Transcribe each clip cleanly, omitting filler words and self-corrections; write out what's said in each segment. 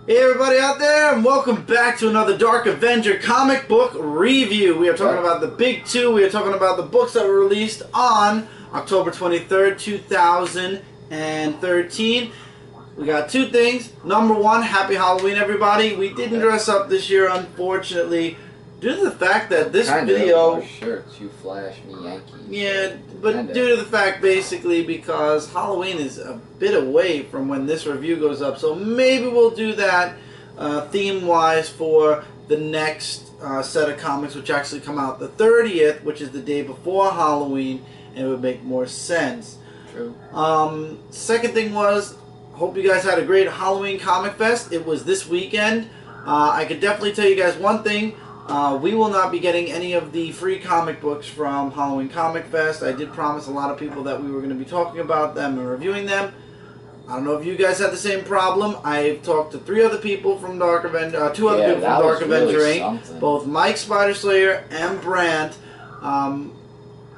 Hey everybody out there, and welcome back to another Dark Avenger Comic Book review. We are talking about the big two. We are talking about the books that were released on October 23rd, 2013. We got two things. Number one, happy Halloween everybody. We didn't dress up this year, unfortunately, due to the fact that this video... shirts, you flash me Yankees. Yeah, but due to the fact basically because Halloween is a bit away from when this review goes up, so maybe we'll do that theme-wise for the next set of comics, which actually come out the 30th, which is the day before Halloween, and it would make more sense. True. Second thing was, hope you guys had a great Halloween Comic Fest. It was this weekend. I could definitely tell you guys one thing. We will not be getting any of the free comic books from Halloween Comic Fest. I did promise a lot of people that we were going to be talking about them and reviewing them. I don't know if you guys had the same problem. I've talked to three other people from Dark Avenger, two other people from Dark Avenger Inc. Both Mike Spiderslayer and Brandt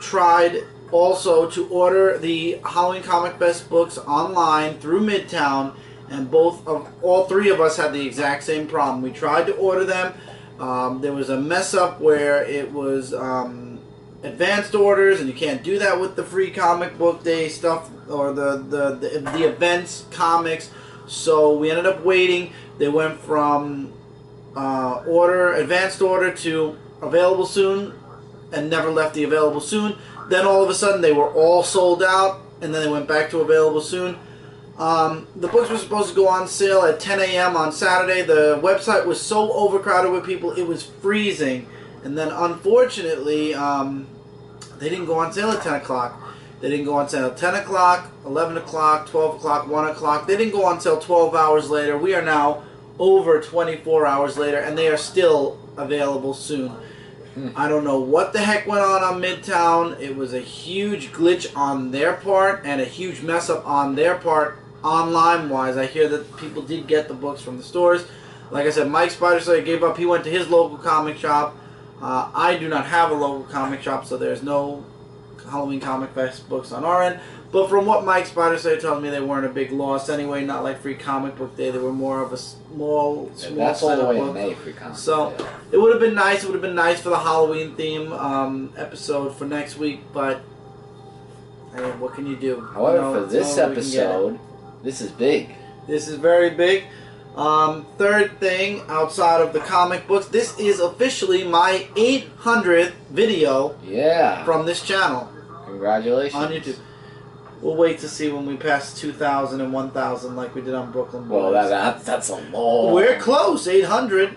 tried also to order the Halloween Comic Fest books online through Midtown, and all three of us had the exact same problem. We tried to order them. There was a mess up where it was advanced orders, and you can't do that with the free comic book day stuff or the events comics. So we ended up waiting. They went from advanced order to available soon, and never left the available soon. Then all of a sudden they were all sold out, and then they went back to available soon. The books were supposed to go on sale at 10 a.m. on Saturday. The website was so overcrowded with people, it was freezing. And then, unfortunately, they didn't go on sale at 10 o'clock. They didn't go on sale at 10 o'clock, 11 o'clock, 12 o'clock, 1 o'clock. They didn't go on sale 12 hours later. We are now over 24 hours later, and they are still available soon. I don't know what the heck went on Midtown. It was a huge glitch on their part and a huge mess up on their part online-wise. I hear that people did get the books from the stores. Like I said, Mike Spiderslayer gave up. He went to his local comic shop. I do not have a local comic shop, so there's no Halloween Comic Fest books on our end. But from what Mike Spiderslayer tells me, they weren't a big loss anyway. Not like Free Comic Book Day. They were more of a small set of books. So it would have been nice. It would have been nice for the Halloween theme episode for next week. But hey, what can you do? However, for this episode, this is big. This is very big. Third thing, outside of the comic books, this is officially my 800th video from this channel. Congratulations. On YouTube. We'll wait to see when we pass 2,000 and 1,000 like we did on Brooklyn Boys. Well, that's a long... We're close, 800.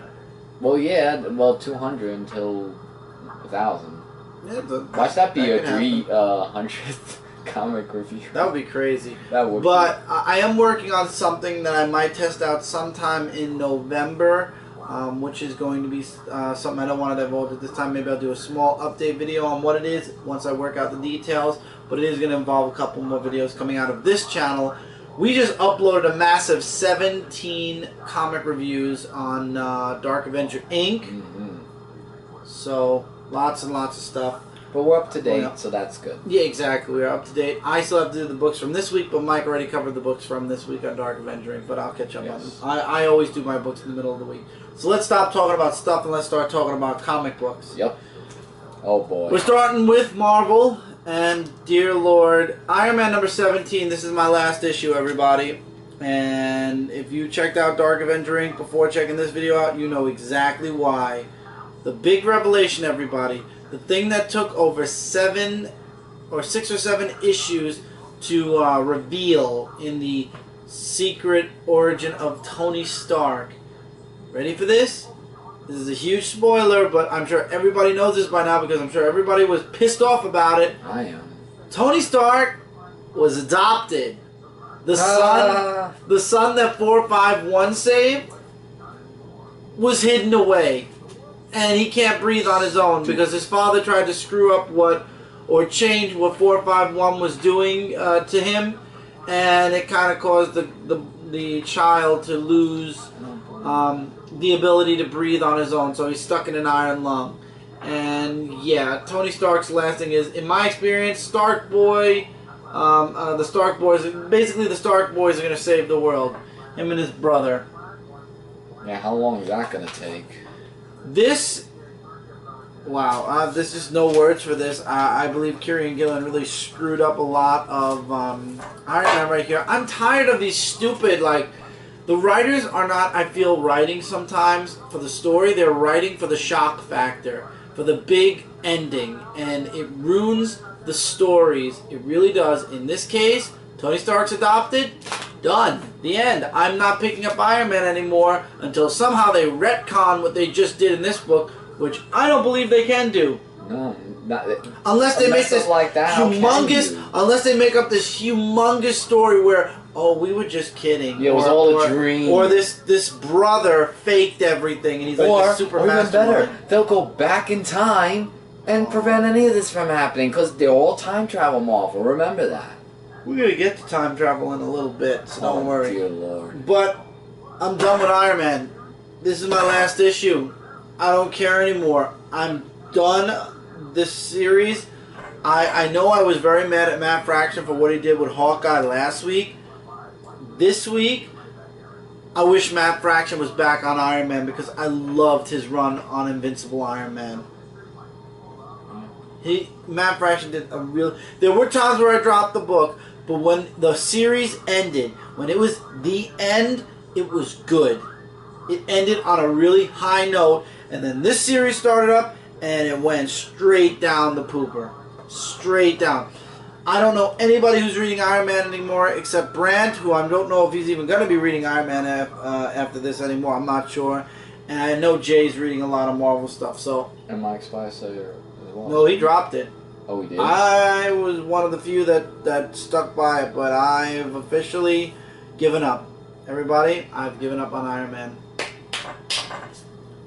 Well, yeah, 200 until 1,000. Yeah, watch that be your 300th comic review. That would be crazy. That would. But I am working on something that I might test out sometime in November, which is going to be something I don't want to divulge at this time. Maybe I'll do a small update video on what it is once I work out the details. But it is going to involve a couple more videos coming out of this channel. We just uploaded a massive 17 comic reviews on Dark Avenger Inc. So lots and lots of stuff. But we're up to date, so that's good. Yeah, exactly. We're up to date. I still have to do the books from this week, but Mike already covered the books from this week on Dark Avenger Inc. But I'll catch up on them. I always do my books in the middle of the week. So let's stop talking about stuff and let's start talking about comic books. Yep. Oh boy. We're starting with Marvel. And, dear Lord, Iron Man number 17, this is my last issue, everybody. And if you checked out Dark Avenger Inc. before checking this video out, you know exactly why. The big revelation, everybody. The thing that took over 6 or 7 issues to reveal in the secret origin of Tony Stark. Ready for this? This is a huge spoiler, but I'm sure everybody knows this by now because I'm sure everybody was pissed off about it. I am. Tony Stark was adopted. The son that 451 saved was hidden away. And he can't breathe on his own because his father tried to screw up change what 451 was doing to him. And it kind of caused the child to lose the ability to breathe on his own, so he's stuck in an iron lung. And yeah, Tony Stark's last thing is, in my experience, Stark Boy, the Stark Boys, basically the Stark Boys are going to save the world. Him and his brother. Yeah, how long is that gonna take? This, wow, this is no words for this. I believe Kieran Gillen really screwed up a lot of Iron Man right here. I'm tired of these stupid, like, the writers are not, I feel, writing sometimes for the story. They're writing for the shock factor, for the big ending, and it ruins the stories. It really does. In this case, Tony Stark's adopted. Done. The end. I'm not picking up Iron Man anymore until somehow they retcon what they just did in this book, which I don't believe they can do. No, not, unless they make this like that, humongous, unless they make up this humongous story where, oh, we were just kidding. Yeah, it was all a dream. Or this brother faked everything, and he's like the super master. Or even better, they'll go back in time and prevent any of this from happening because they're all time travel Marvel. Remember that. We're gonna get to time travel in a little bit, so don't worry. Dear Lord. But I'm done with Iron Man. This is my last issue. I don't care anymore. I'm done this series. I know I was very mad at Matt Fraction for what he did with Hawkeye last week. This week, I wish Matt Fraction was back on Iron Man because I loved his run on Invincible Iron Man. Matt Fraction did a real... There were times where I dropped the book, but when the series ended, when it was the end, it was good. It ended on a really high note, and then this series started up, and it went straight down the pooper. Straight down. I don't know anybody who's reading Iron Man anymore except Brandt, who I don't know if he's even going to be reading Iron Man after this anymore. I'm not sure. And I know Jay's reading a lot of Marvel stuff, so... And Mike Spicer as well. No, he dropped it. Oh, he did? I was one of the few that stuck by it, but I've officially given up. Everybody, I've given up on Iron Man.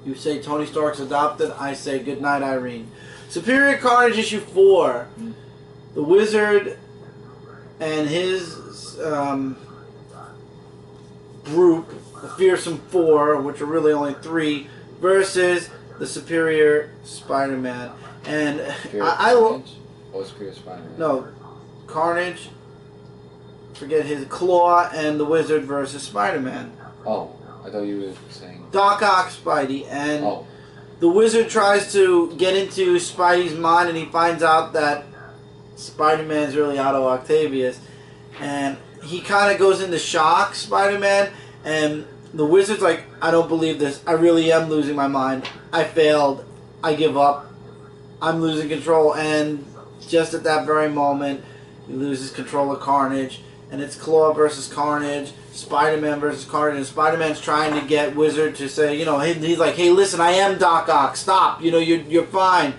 You say Tony Stark's adopted, I say goodnight, Irene. Superior Carnage issue 4. The Wizard and his group, the Fearsome Four, which are really only 3, versus the Superior Spider-Man. And Superior Spider-Man. No, Carnage. Forget his Claw and the Wizard versus Spider-Man. Oh, I thought you were saying Doc Ock Spidey, and the Wizard tries to get into Spidey's mind, and he finds out that Spider-Man's really Otto Octavius, and he kind of goes into shock, Spider-Man, and the Wizard's like, I don't believe this. I really am losing my mind. I failed. I give up. I'm losing control, and just at that very moment, he loses control of Carnage, and it's Claw versus Carnage, Spider-Man versus Carnage, and Spider-Man's trying to get Wizard to say, you know, he's like, hey, listen, I am Doc Ock. Stop. You know, you're fine.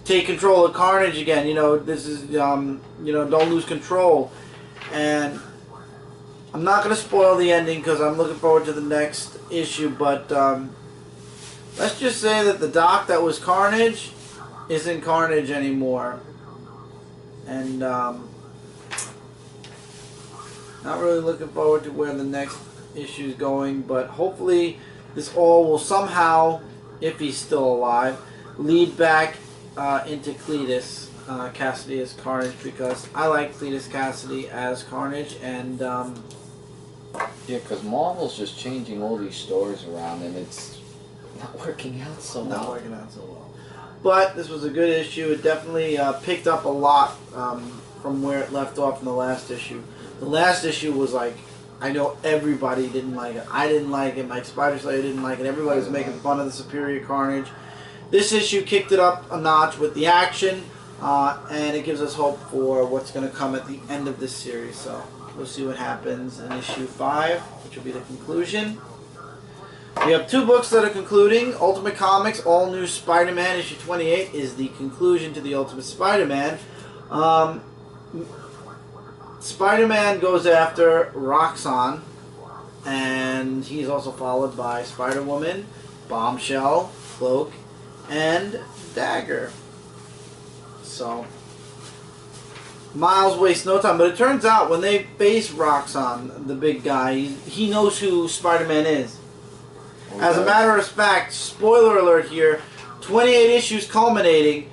Take control of Carnage again. You know, this is, you know, don't lose control. And I'm not going to spoil the ending because I'm looking forward to the next issue, but let's just say that the Doc that was Carnage isn't Carnage anymore. And not really looking forward to where the next issue is going, but hopefully this all will somehow, if he's still alive, lead back into Cletus Cassidy as Carnage, because I like Cletus Cassidy as Carnage, and yeah, because Marvel's just changing all these stories around, and it's not working out so well. Not working out so well. But this was a good issue. It definitely picked up a lot from where it left off in the last issue. The last issue was like, I know everybody didn't like it. I didn't like it. Mike Spider-Slayer didn't like it. Everybody was making fun of the Superior Carnage. This issue kicked it up a notch with the action, and it gives us hope for what's going to come at the end of this series. So we'll see what happens in issue 5, which will be the conclusion. We have 2 books that are concluding. Ultimate Comics, All New Spider-Man, issue 28, is the conclusion to the Ultimate Spider-Man. Spider-Man goes after Roxxon, and he's also followed by Spider-Woman, Bombshell, Cloak, and Dagger. So Miles wastes no time, but it turns out when they face Roxxon, the big guy, he knows who Spider-Man is. Okay. As a matter of fact, spoiler alert here, 28 issues culminating,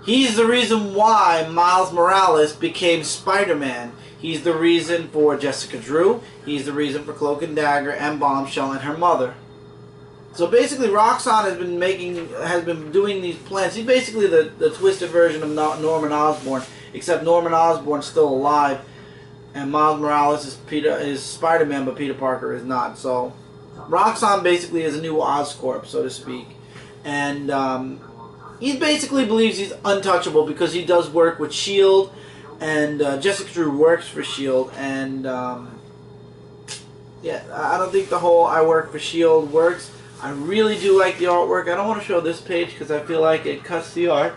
he's the reason why Miles Morales became Spider-Man. He's the reason for Jessica Drew, he's the reason for Cloak and Dagger and Bombshell and her mother. So basically, Roxxon has been doing these plans. He's basically the twisted version of Norman Osborn, except Norman Osborn's still alive, and Miles Morales is Spider-Man, but Peter Parker is not. So Roxxon basically is a new Oscorp, so to speak, and he basically believes he's untouchable because he does work with Shield, and Jessica Drew works for Shield, and yeah, I don't think the whole "I work for Shield" works. I really do like the artwork. I don't want to show this page because I feel like it cuts the art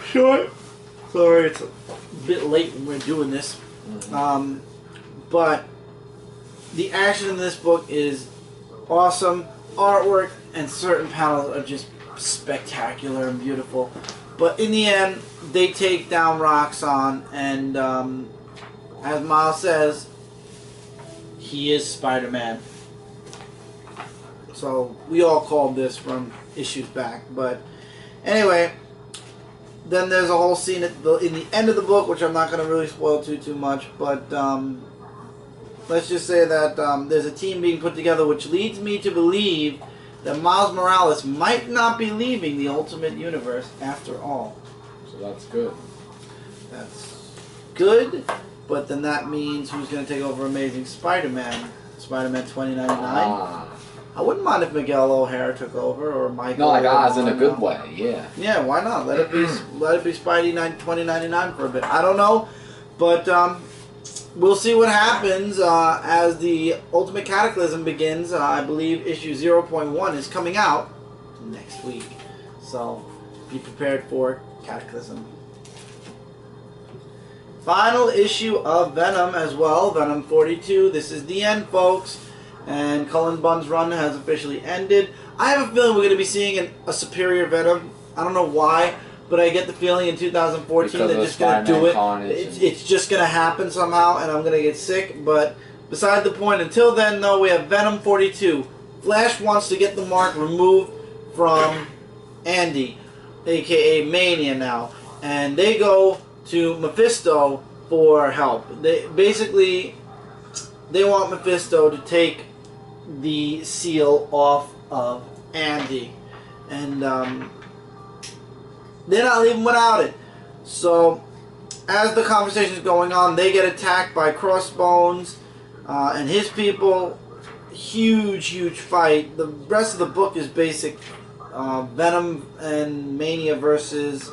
short. Sorry, it's a bit late when we're doing this. But the action in this book is awesome. Artwork and certain panels are just spectacular and beautiful. But in the end, they take down Roxxon, and as Miles says, he is Spider-Man. So we all called this from issues back. But anyway, then there's a whole scene in the end of the book, which I'm not going to really spoil too much. But let's just say that there's a team being put together, which leads me to believe that Miles Morales might not be leaving the Ultimate Universe after all. So that's good. That's good, but then that means who's going to take over Amazing Spider-Man? Spider-Man 2099? I wouldn't mind if Miguel O'Hara took over, or Michael. No, like Oz in a good way, yeah. Yeah, why not? Let it be Spidey 2099 for a bit. I don't know, but we'll see what happens as the Ultimate Cataclysm begins. I believe issue 0.1 is coming out next week, so be prepared for Cataclysm. Final issue of Venom as well, Venom 42. This is the end, folks. And Cullen Bunn's run has officially ended. I have a feeling we're going to be seeing a superior Venom. I don't know why, but I get the feeling in 2014 because they're just going to do it. Carnage It's just going to happen somehow, and I'm going to get sick. But beside the point, until then, though, we have Venom 42. Flash wants to get the mark removed from Andy, a.k.a. Mania now. And they go to Mephisto for help. They want Mephisto to take the seal off of Andy, and they're not leaving without it. So as the conversation is going on, they get attacked by Crossbones and his people. Huge fight. The rest of the book is basic Venom and Mania versus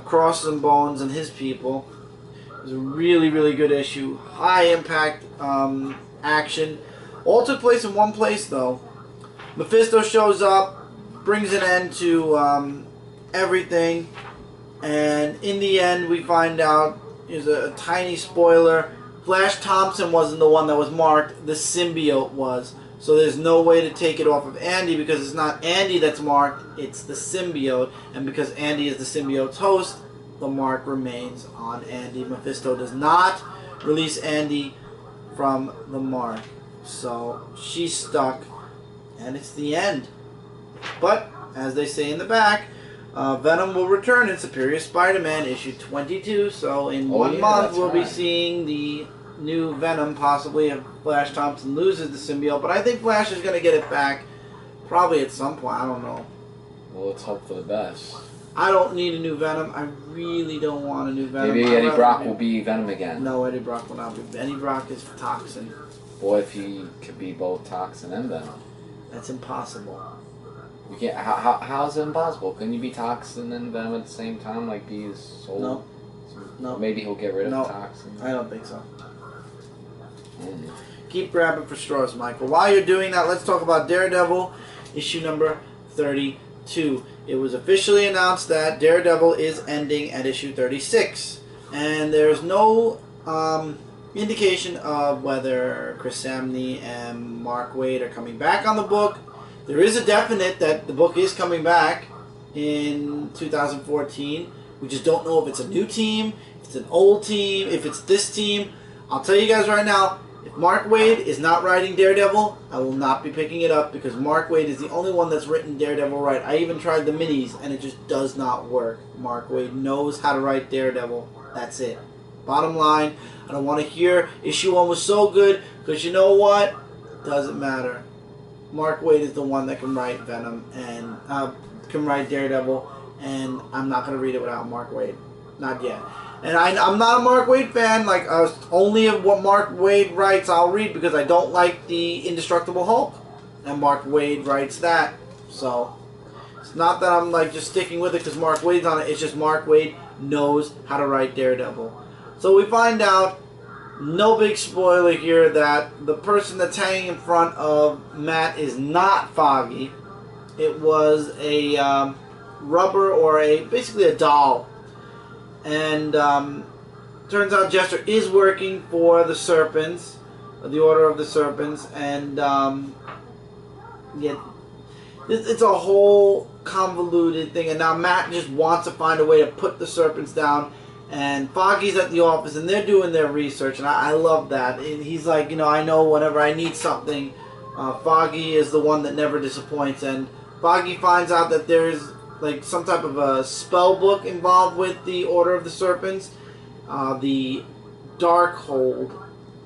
Crossbones and his people. It was a really good issue. High impact action. All took place in one place, though. Mephisto shows up, brings an end to everything, and in the end we find out, there's a tiny spoiler, Flash Thompson wasn't the one that was marked, the symbiote was. So there's no way to take it off of Andy, because it's not Andy that's marked, it's the symbiote. And because Andy is the symbiote's host, the mark remains on Andy. Mephisto does not release Andy from the mark. So she's stuck, and it's the end. But, as they say in the back, Venom will return in Superior Spider-Man issue 22. So in 1 month we'll be seeing the new Venom, possibly if Flash Thompson loses the symbiote. But I think Flash is going to get it back probably at some point. I don't know. Well, let's hope for the best. I don't need a new Venom. I really don't want a new Venom. Maybe Eddie Brock will be Venom again. No, Eddie Brock will not be. Eddie Brock is Toxin. Or if he could be both Toxin and Venom. That's impossible. You can't. How's it impossible? Couldn't you be Toxin and Venom at the same time? Like be his soul? No. No. Maybe he'll get rid of Toxin. I don't think so. Keep grabbing for straws, Michael. While you're doing that, let's talk about Daredevil, issue number 32. It was officially announced that Daredevil is ending at issue 36. And there's no indication of whether Chris Samney and Mark Waid are coming back on the book. There is a definite that the book is coming back in 2014. We just don't know if it's a new team, if it's an old team, if it's this team. I'll tell you guys right now, if Mark Waid is not writing Daredevil, I will not be picking it up, because Mark Waid is the only one that's written Daredevil right. I even tried the minis, and it just does not work. Mark Waid knows how to write Daredevil. That's it. Bottom line, I don't want to hear issue 1 was so good, because you know what? Doesn't matter. Mark Waid is the one that can write Venom and can write Daredevil, and I'm not going to read it without Mark Waid. Not yet. And I'm not a Mark Waid fan. Like, only of what Mark Waid writes I'll read, because I don't like the Indestructible Hulk. And Mark Waid writes that. So, it's not that I'm like just sticking with it because Mark Waid's on it. It's just Mark Waid knows how to write Daredevil. So we find out, no big spoiler here, that the person that's hanging in front of Matt is not Foggy. It was a rubber, or basically a doll. And turns out Jester is working for the Serpents, the Order of the Serpents, and yeah, it's a whole convoluted thing. And now Matt just wants to find a way to put the Serpents down. And Foggy's at the office, and they're doing their research, and I love that. And he's like, you know, I know whenever I need something, Foggy is the one that never disappoints. And Foggy finds out that there's like some type of a spell book involved with the Order of the Serpents, the Dark Hold,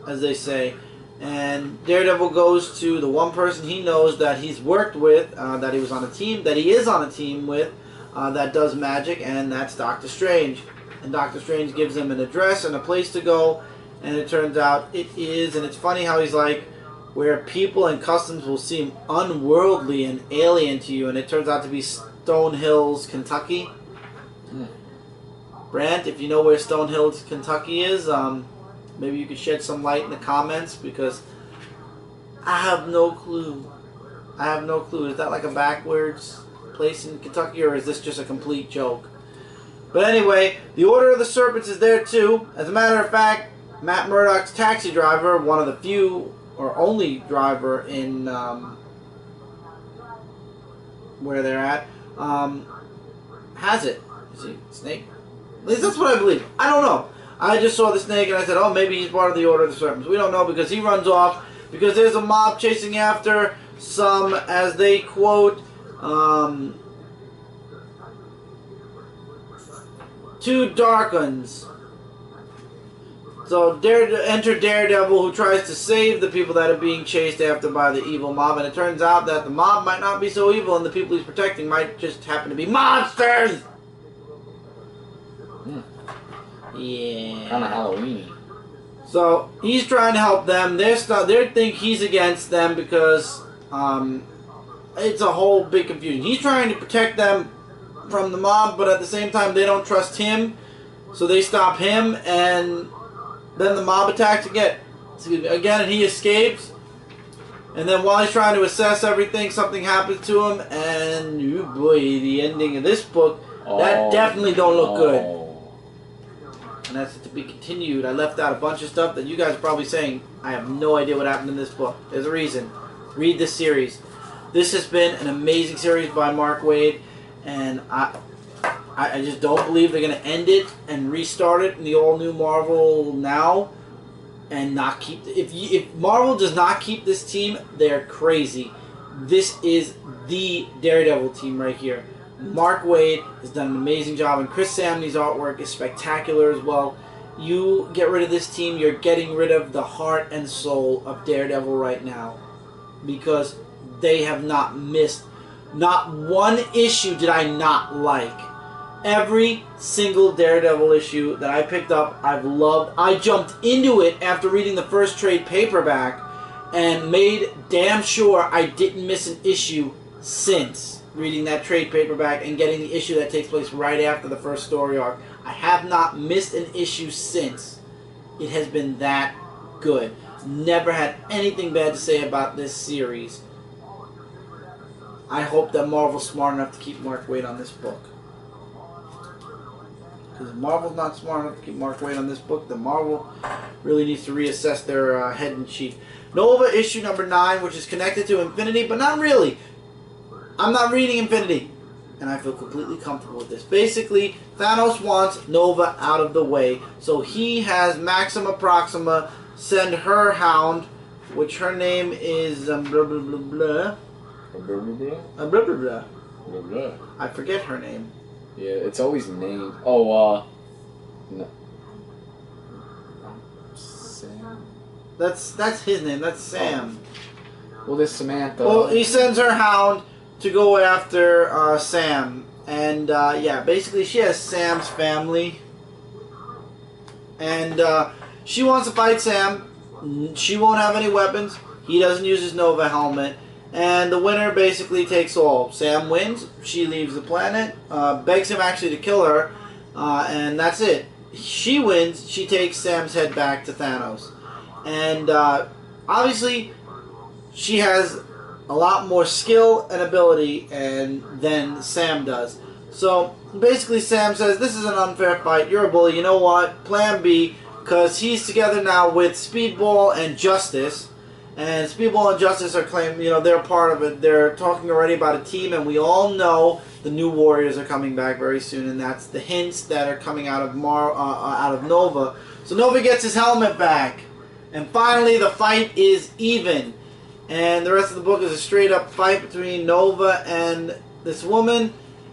as they say. And Daredevil goes to the one person he knows that he's worked with, that he is on a team with, that does magic, and that's Doctor Strange. And Doctor Strange gives him an address and a place to go, and it turns out it is, and it's funny how he's like, where people and customs will seem unworldly and alien to you, and it turns out to be Stone Hills, Kentucky. Brant, if you know where Stone Hills, Kentucky is, maybe you could shed some light in the comments, because I have no clue. I have no clue. Is that like a backwards place in Kentucky, or is this just a complete joke? But anyway, the Order of the Serpents is there too. As a matter of fact, Matt Murdock's taxi driver, one of the few or only driver in where they're at, has it. You see, snake? At least that's what I believe. I don't know. I just saw the snake and I said, oh, maybe he's part of the Order of the Serpents. We don't know, because he runs off because there's a mob chasing after some, as they quote, two dark uns. So enter Daredevil, who tries to save the people that are being chased after by the evil mob, and it turns out that the mob might not be so evil, and the people he's protecting might just happen to be monsters. Yeah. Kind of Halloween. So he's trying to help them. They think he's against them because it's a whole big confusion. He's trying to protect them from the mob, but at the same time they don't trust him, so they stop him, and then the mob attacks again, and he escapes. And then while he's trying to assess everything, something happens to him, and oh boy, the ending of this book, that definitely don't look good. And that's to be continued. I left out a bunch of stuff that you guys are probably saying, I have no idea what happened in this book. There's a reason. Read this series. This has been an amazing series by Mark Waid, and I just don't believe they're going to end it and restart it in the all-new Marvel now and not keep... If Marvel does not keep this team, they're crazy. This is the Daredevil team right here. Mark Waid has done an amazing job, and Chris Samney's artwork is spectacular as well. You get rid of this team, you're getting rid of the heart and soul of Daredevil right now, because they have not missed. Not one issue did I not like. Every single Daredevil issue that I picked up, I've loved. I jumped into it after reading the first trade paperback and made damn sure I didn't miss an issue since reading that trade paperback and getting the issue that takes place right after the first story arc. I have not missed an issue since. It has been that good. Never had anything bad to say about this series. I hope that Marvel's smart enough to keep Mark Waid on this book. Because if Marvel's not smart enough to keep Mark Waid on this book, then Marvel really needs to reassess their head in chief. Nova issue number 9, which is connected to Infinity, but not really. I'm not reading Infinity, and I feel completely comfortable with this. Basically, Thanos wants Nova out of the way, so he has Maxima Proxima send her hound, which her name is blah blah blah blah. Blah, blah, blah. Blah blah blah. Blah, blah. I forget her name. Yeah, it's always named. Oh, no. Sam. That's his name. That's Sam. Well, this Samantha. Well, he sends her Hound to go after Sam. And, yeah, basically she has Sam's family. And she wants to fight Sam. She won't have any weapons. He doesn't use his Nova helmet. And the winner basically takes all. Sam wins. She leaves the planet. Begs him actually to kill her. And that's it. She wins. She takes Sam's head back to Thanos. And obviously she has a lot more skill and ability than Sam does. So basically Sam says, this is an unfair fight. You're a bully. You know what? Plan B. Because he's together now with Speedball and Justice. And Speedball and Justice are claiming, you know, they're part of it. They're talking already about a team. And we all know the new Warriors are coming back very soon. And that's the hints that are coming out of Nova. So Nova gets his helmet back. And finally the fight is even. And the rest of the book is a straight up fight between Nova and this woman.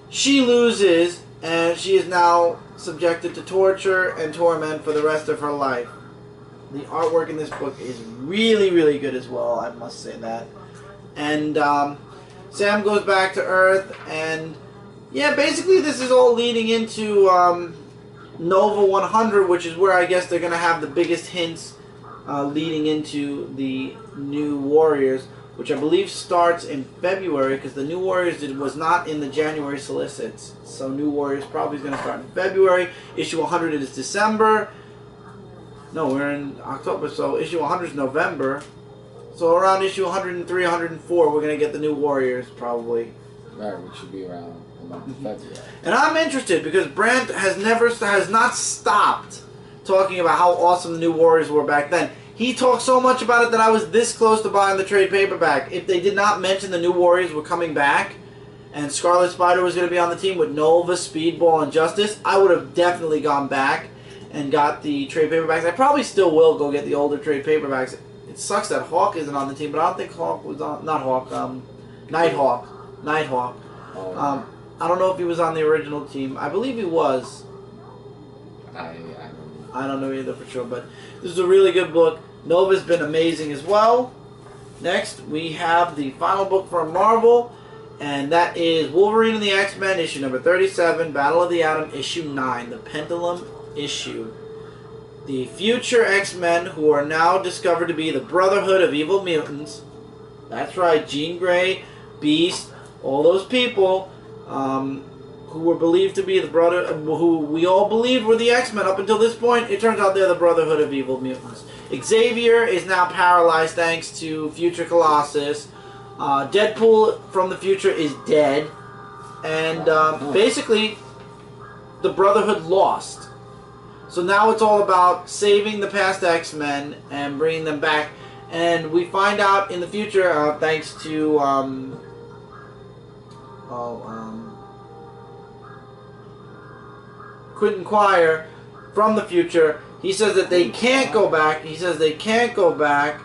She loses, and she is now subjected to torture and torment for the rest of her life. The artwork in this book is really, really good as well, I must say that. And Sam goes back to Earth, and yeah, basically this is all leading into Nova 100, which is where I guess they're going to have the biggest hints leading into the new Warriors, which I believe starts in February, because the new Warriors was not in the January solicits. So new Warriors probably is going to start in February. Issue 100 is December. No, we're in October, so issue 100 is November. So around issue 103, 104, we're going to get the new Warriors, probably. Right, which should be around the month of February. And I'm interested, because Brandt has not stopped talking about how awesome the new Warriors were back then. He talked so much about it that I was this close to buying the trade paperback. If they did not mention the new Warriors were coming back, and Scarlet Spider was going to be on the team with Nova, Speedball, and Justice, I would have definitely gone back and got the trade paperbacks. I probably still will go get the older trade paperbacks. It sucks that Hawk isn't on the team, but I don't think Hawk was on... Not Hawk, Nighthawk. Nighthawk. Oh, I don't know if he was on the original team. I believe he was. I don't know either for sure, but this is a really good book. Nova's been amazing as well. Next, we have the final book from Marvel, and that is Wolverine and the X-Men, issue number 37, Battle of the Atom, issue 9, the Pendulum issue. The future X-Men, who are now discovered to be the Brotherhood of Evil Mutants. That's right, Jean Grey, Beast, all those people, who were believed to be the who we all believed were the X-Men up until this point. It turns out they're the Brotherhood of Evil Mutants. Xavier is now paralyzed thanks to Future Colossus. Deadpool from the future is dead. And basically, the Brotherhood lost. So now it's all about saving the past X-Men and bringing them back. And we find out in the future, thanks to... Quentin Quire from the future. He says that they can't go back. He says they can't go back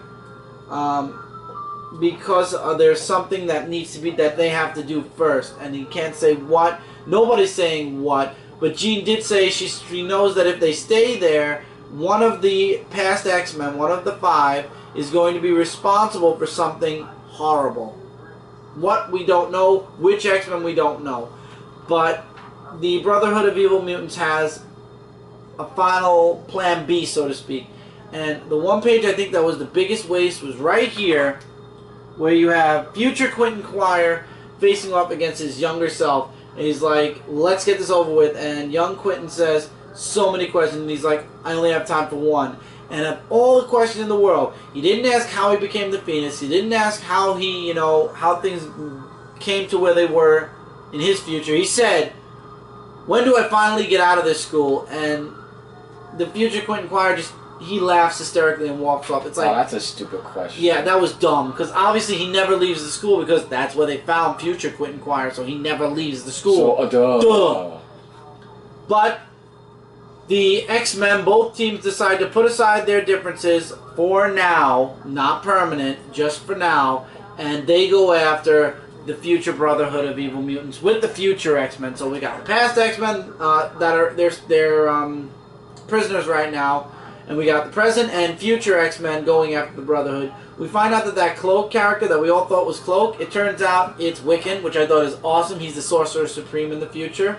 because there's something that needs to be, that they have to do first. And he can't say what. Nobody's saying what. But Jean did say she knows that if they stay there, one of the past X-Men, one of the 5, is going to be responsible for something horrible. What, we don't know. Which X-Men, we don't know. But the Brotherhood of Evil Mutants has a final plan B, so to speak. And the one page I think that was the biggest waste was right here, where you have future Quentin Quire facing off against his younger self. And he's like, let's get this over with. And young Quentin says so many questions. And he's like, I only have time for one. And of all the questions in the world, he didn't ask how he became the Phoenix. He didn't ask how he, you know, how things came to where they were in his future. He said, when do I finally get out of this school? And the future Quentin Quire just, he laughs hysterically and walks off. It's like, oh, that's a stupid question. Yeah, that was dumb. Because obviously he never leaves the school because that's where they found future Quentin Quire. So he never leaves the school. So, duh. But the X-Men, both teams decide to put aside their differences for now. Not permanent, just for now. And they go after the future Brotherhood of Evil Mutants with the future X-Men. So we got the past X-Men that are they're prisoners right now, And we got the present and future X-Men going after the Brotherhood. We find out that that Cloak character that we all thought was Cloak, it turns out it's Wiccan, which I thought is awesome. He's the Sorcerer Supreme in the future.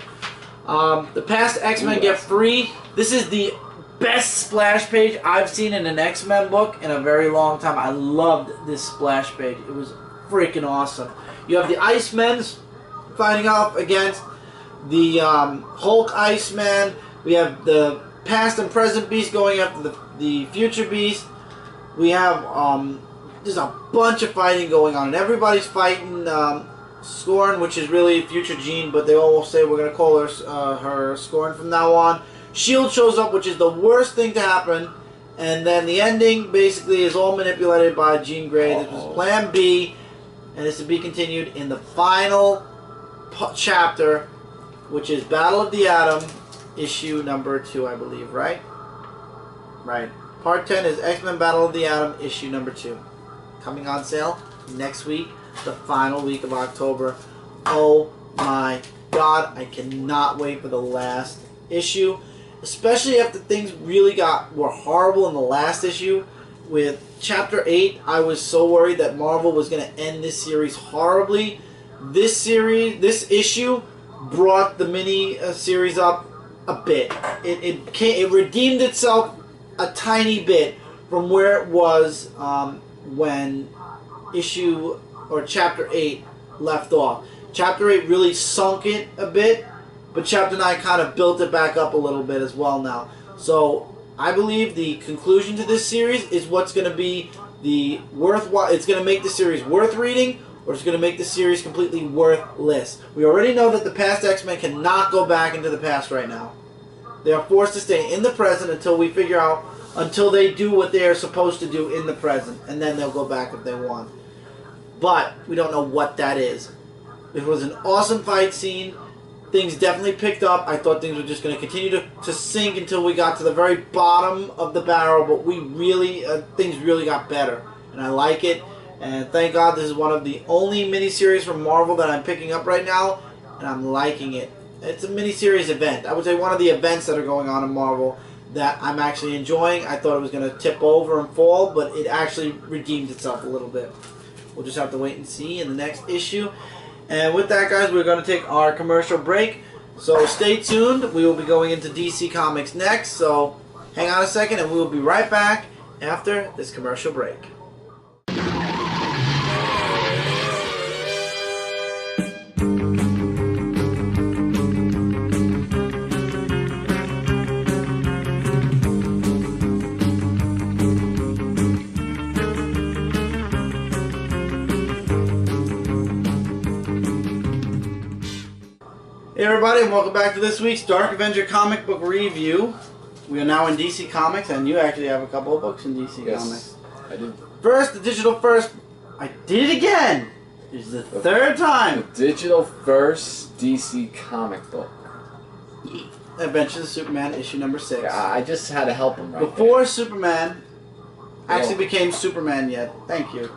The past X-Men get free. This is the best splash page I've seen in an X-Men book in a very long time. I loved this splash page. It was freaking awesome. You have the Icemen fighting off against the Hulk Iceman. We have the past and present Beast going after the future Beast. We have there's a bunch of fighting going on, and everybody's fighting Scorn, which is really future Jean, but they all say we're gonna call her Scorn from now on. Shield shows up, which is the worst thing to happen, and then the ending basically is all manipulated by Jean Grey. This was Plan B, and it's to be continued in the final chapter, which is Battle of the Atom, issue number 2, I believe, right? Right. Part 10 is X-Men Battle of the Atom, issue number 2. Coming on sale next week, the final week of October. Oh my God, I cannot wait for the last issue. Especially after things really were horrible in the last issue. With Chapter 8, I was so worried that Marvel was going to end this series horribly. This issue brought the mini series up a bit. It redeemed itself a tiny bit from where it was when Chapter 8 left off. Chapter 8 really sunk it a bit, but Chapter 9 kind of built it back up a little bit as well now. So I believe the conclusion to this series is what's going to be the worthwhile. It's going to make the series worth reading, or it's going to make the series completely worthless. We already know that the past X-Men cannot go back into the past right now. They are forced to stay in the present until they do what they are supposed to do in the present, and then they'll go back if they want. But we don't know what that is. It was an awesome fight scene. Things definitely picked up. I thought things were just going to continue to sink until we got to the very bottom of the barrel, but things really got better, and I like it. And thank God this is one of the only miniseries from Marvel that I'm picking up right now, and I'm liking it. It's a miniseries event. I would say one of the events that are going on in Marvel that I'm actually enjoying. I thought it was going to tip over and fall, but it actually redeemed itself a little bit. We'll just have to wait and see in the next issue. And with that, guys, we're going to take our commercial break. So stay tuned. We will be going into DC Comics next. So hang on a second, and we will be right back after this commercial break. Hey everybody, and welcome back to this week's Dark Avenger Comic Book Review. We are now in DC Comics, and you actually have a couple of books in DC Comics. I do. First, the digital first. I did it again! This is the third time! The digital first DC comic book. Adventures of Superman, issue number 6. Yeah, I just had to help him right Before Superman actually became Superman yet. Thank you.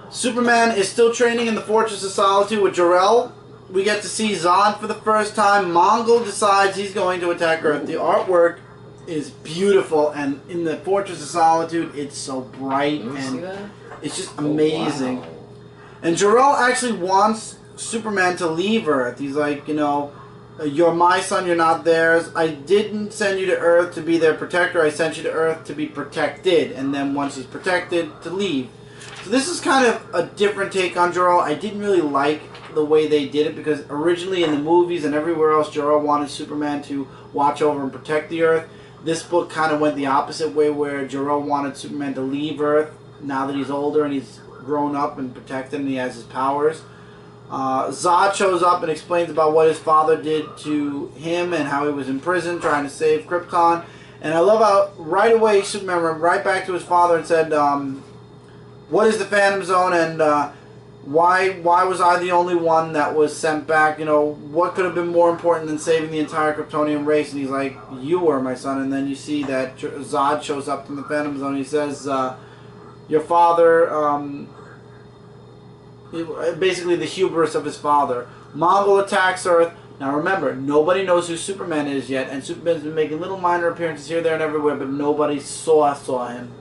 Superman is still training in the Fortress of Solitude with Jor-El. We get to see Zod for the first time. Mongol decides he's going to attack Earth. The artwork is beautiful, and in the Fortress of Solitude, it's so bright, and it's just amazing. Wow. And Jor-El actually wants Superman to leave Earth. He's like, you know, you're my son, you're not theirs. I didn't send you to Earth to be their protector. I sent you to Earth to be protected, and then once he's protected, to leave. So this is kind of a different take on Jor-El. I didn't really like the way they did it, because originally in the movies and everywhere else, Jor-El wanted Superman to watch over and protect the Earth. This book kind of went the opposite way, where Jor-El wanted Superman to leave Earth now that he's older and he's grown up and protected and he has his powers. Zod shows up and explains about what his father did to him and how he was in prison trying to save Krypton. And I love how right away Superman went right back to his father and said, what is the Phantom Zone, and why was I the only one that was sent back? You know, what could have been more important than saving the entire Kryptonian race? And he's like, you were, my son. And then you see that Zod shows up from the Phantom Zone. He says, your father, basically the hubris of his father. Mongol attacks Earth, Now remember, nobody knows who Superman is yet, and Superman's been making little minor appearances here, there, and everywhere, but nobody saw him.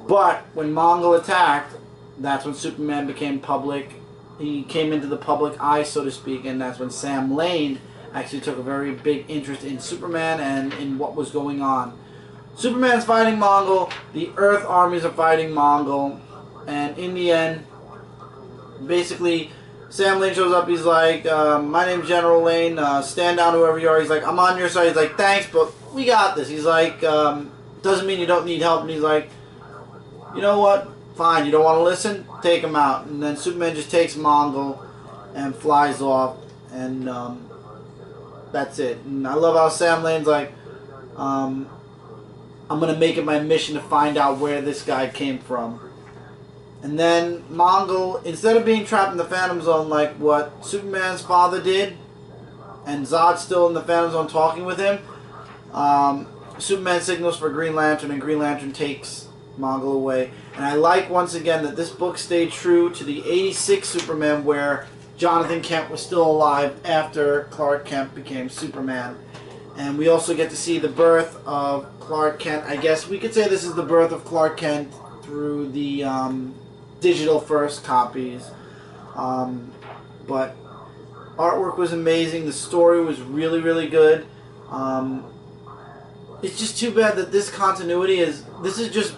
But when Mongol attacked, that's when Superman became public. He came into the public eye, so to speak, and that's when Sam Lane actually took a very big interest in Superman and in what was going on. Superman's fighting Mongol, the Earth armies are fighting Mongol, and in the end, basically, Sam Lane shows up, he's like, my name's General Lane, stand down whoever you are. He's like, I'm on your side. He's like, thanks, but we got this. He's like, doesn't mean you don't need help. And he's like, you know what? Fine, you don't want to listen? Take him out. And then Superman just takes Mongol and flies off, and that's it. And I love how Sam Lane's like, I'm going to make it my mission to find out where this guy came from. And then Mongol, instead of being trapped in the Phantom Zone like what Superman's father did, and Zod's still in the Phantom Zone talking with him, Superman signals for Green Lantern, and Green Lantern takes Mongol away. And I like, once again, that this book stayed true to the 86 Superman, where Jonathan Kent was still alive after Clark Kent became Superman. And we also get to see the birth of Clark Kent. I guess we could say this is the birth of Clark Kent through the digital first copies. But artwork was amazing. The story was really, really good. It's just too bad that this continuity this is just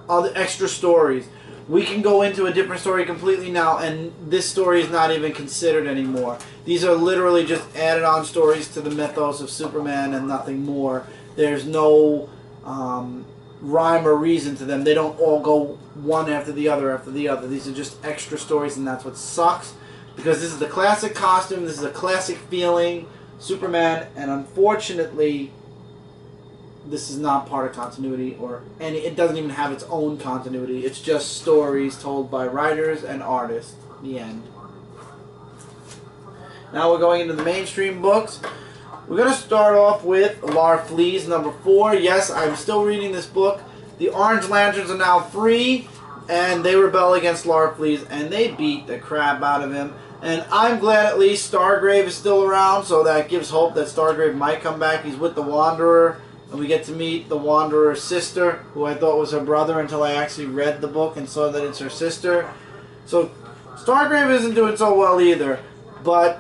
other extra stories. We can go into a different story completely now, and this story is not even considered anymore. These are literally just added on stories to the mythos of Superman and nothing more. There's no rhyme or reason to them. They don't all go one after the other after the other. These are just extra stories, and that's what sucks, because this is the classic costume, this is a classic feeling Superman, and unfortunately this is not part of continuity, or it doesn't even have its own continuity. It's just stories told by writers and artists. The end. Now we're going into the mainstream books. We're going to start off with Larfleeze number 4. Yes, I'm still reading this book. The Orange Lanterns are now free, and they rebel against Larfleeze, and they beat the crap out of him. And I'm glad at least Stargrave is still around, so that gives hope that Stargrave might come back. He's with the Wanderer, and we get to meet the Wanderer's sister, who I thought was her brother until I actually read the book and saw that it's her sister. So Stargrave isn't doing so well either, but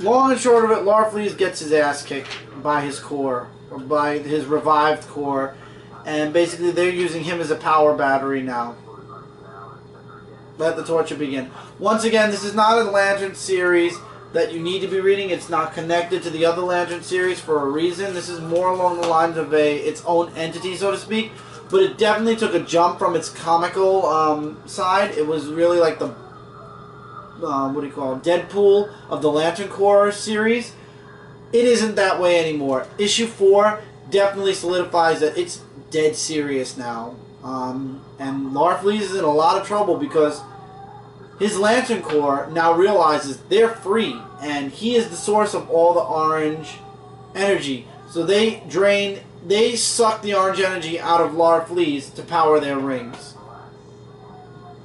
long and short of it, Larfleeze gets his ass kicked by his core, or by his revived core, and basically they're using him as a power battery now. Let the torture begin. Once again, this is not a Lantern series that you need to be reading. It's not connected to the other Lantern series for a reason. This is more along the lines of its own entity, so to speak, but it definitely took a jump from its comical side. It was really like the Deadpool of the Lantern Corps series. It isn't that way anymore. Issue 4 definitely solidifies that it's dead serious now. And Larfleeze is in a lot of trouble because his Lantern Corps now realizes they're free, and he is the source of all the orange energy. So they suck the orange energy out of Larfleeze to power their rings.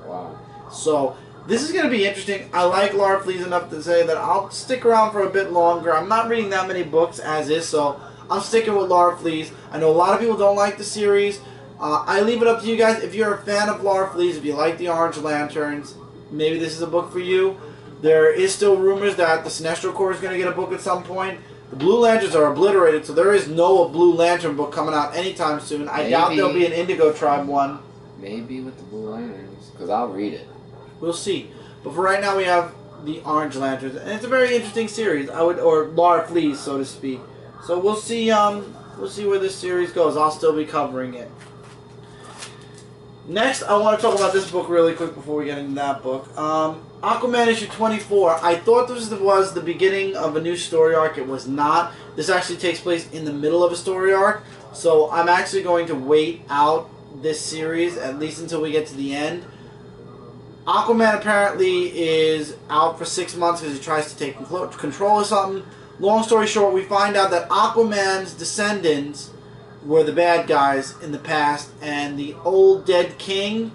Wow. So this is going to be interesting. I like Larfleeze enough to say that I'll stick around for a bit longer. I'm not reading that many books as is, so I'm sticking with Larfleeze. I know a lot of people don't like the series. I leave it up to you guys. If you're a fan of Larfleeze, if you like the Orange Lanterns, maybe this is a book for you. There is still rumors that the Sinestro Corps is going to get a book at some point. The Blue Lanterns are obliterated, so there is no Blue Lantern book coming out anytime soon. I doubt there'll be an Indigo Tribe one. Maybe with the Blue Lanterns, because I'll read it. We'll see. But for right now, we have the Orange Lanterns, and it's a very interesting series. Or Larfleeze, so to speak. So we'll see. We'll see where this series goes. I'll still be covering it. Next, I want to talk about this book really quick before we get into that book. Aquaman issue 24. I thought this was the beginning of a new story arc. It was not. This actually takes place in the middle of a story arc. So I'm actually going to wait out this series, at least until we get to the end. Aquaman apparently is out for 6 months because he tries to take control of something. Long story short, we find out that Aquaman's descendants were the bad guys in the past, and the old dead king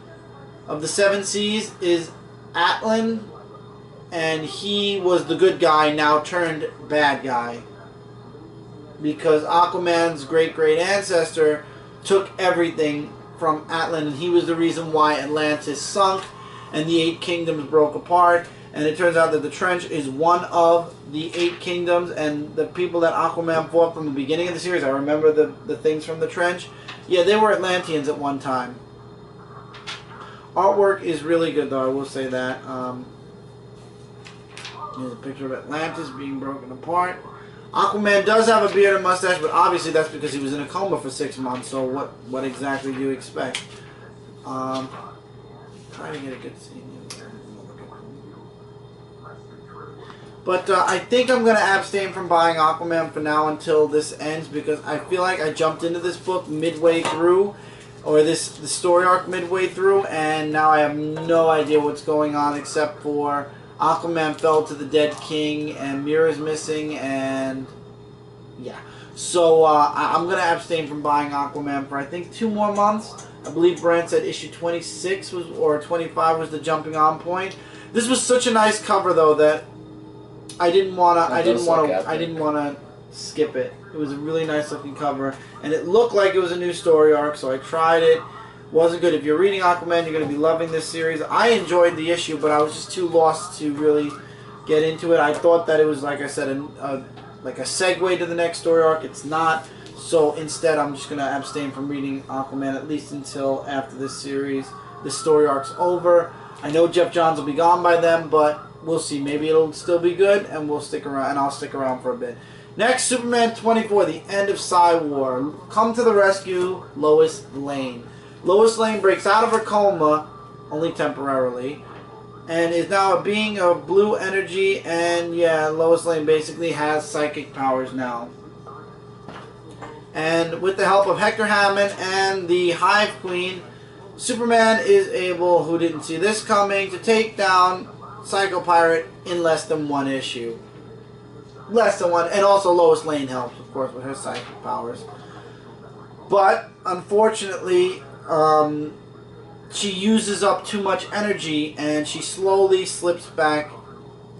of the Seven Seas is Atlan, and he was the good guy now turned bad guy. Because Aquaman's great-great ancestor took everything from Atlan, and he was the reason why Atlantis sunk and the 8 kingdoms broke apart. And it turns out that the Trench is one of the 8 kingdoms, and the people that Aquaman fought from the beginning of the series, I remember the things from the Trench. Yeah, they were Atlanteans at one time. Artwork is really good, though, I will say that. Here's a picture of Atlantis being broken apart. Aquaman does have a beard and mustache, but obviously that's because he was in a coma for 6 months, so what exactly do you expect? Try to get a good scene here. But I think I'm going to abstain from buying Aquaman for now until this ends, because I feel like I jumped into this book midway through, or the story arc midway through, and now I have no idea what's going on except for Aquaman fell to the dead king, and Mira's missing, and yeah. So I'm going to abstain from buying Aquaman for I think 2 more months. I believe Brand said issue 26 was, or 25 was the jumping on point. This was such a nice cover though that I didn't want to skip it. It was a really nice looking cover, and it looked like it was a new story arc, so I tried it. Wasn't good. If you're reading Aquaman, you're going to be loving this series. I enjoyed the issue, but I was just too lost to really get into it. I thought that it was, like I said, like a segue to the next story arc. It's not. So instead, I'm just going to abstain from reading Aquaman at least until after this series, this story arc's over. I know Jeff Johns will be gone by then, but we'll see. Maybe it'll still be good, and we'll stick around, and I'll stick around for a bit. Next, Superman 24, The End of Psy-War. Come to the rescue, Lois Lane. Lois Lane breaks out of her coma, only temporarily, and is now a being of blue energy, and yeah, Lois Lane basically has psychic powers now. And with the help of Hector Hammond and the Hive Queen, Superman is able, who didn't see this coming, to take down Psycho Pirate in less than 1 issue. Less than 1, and also Lois Lane helps, of course, with her psychic powers. But, unfortunately, she uses up too much energy, and she slowly slips back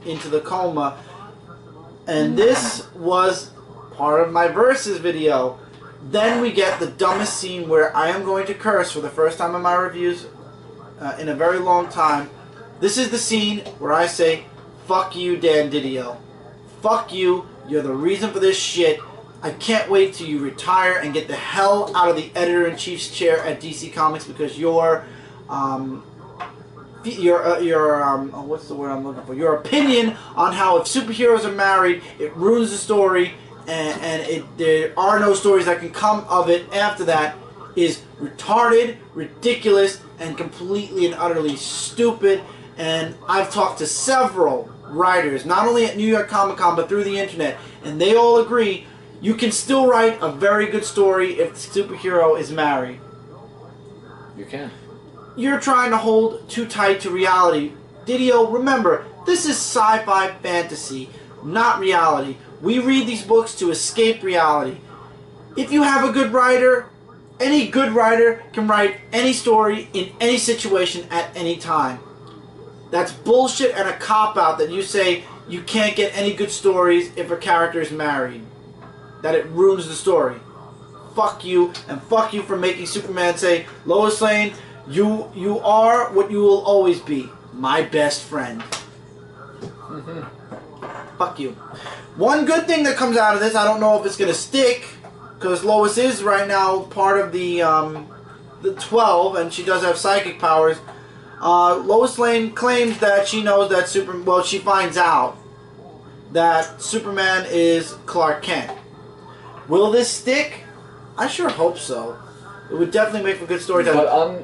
into the coma. And this was part of my Versus video. Then we get the dumbest scene where I am going to curse for the first time in my reviews in a very long time. This is the scene where I say, "Fuck you, Dan Didio. Fuck you. You're the reason for this shit. I can't wait till you retire and get the hell out of the editor-in-chief's chair at DC Comics, because your what's the word I'm looking for? Your opinion on how if superheroes are married, it ruins the story, and there are no stories that can come of it after that, is retarded, ridiculous, and completely and utterly stupid." And I've talked to several writers, not only at New York Comic Con, but through the internet, and they all agree you can still write a very good story if the superhero is married. You can. You're trying to hold too tight to reality. Didio, remember, this is sci-fi fantasy, not reality. We read these books to escape reality. If you have a good writer, any good writer can write any story in any situation at any time. That's bullshit and a cop-out that you say you can't get any good stories if a character is married. That it ruins the story. Fuck you, and fuck you for making Superman say, "Lois Lane, you are what you will always be, my best friend." Fuck you. One good thing that comes out of this, I don't know if it's going to stick, because Lois is right now part of the 12, and she does have psychic powers. Lois Lane claims that she knows that she finds out that Superman is Clark Kent. Will this stick? I sure hope so. It would definitely make for good storytelling.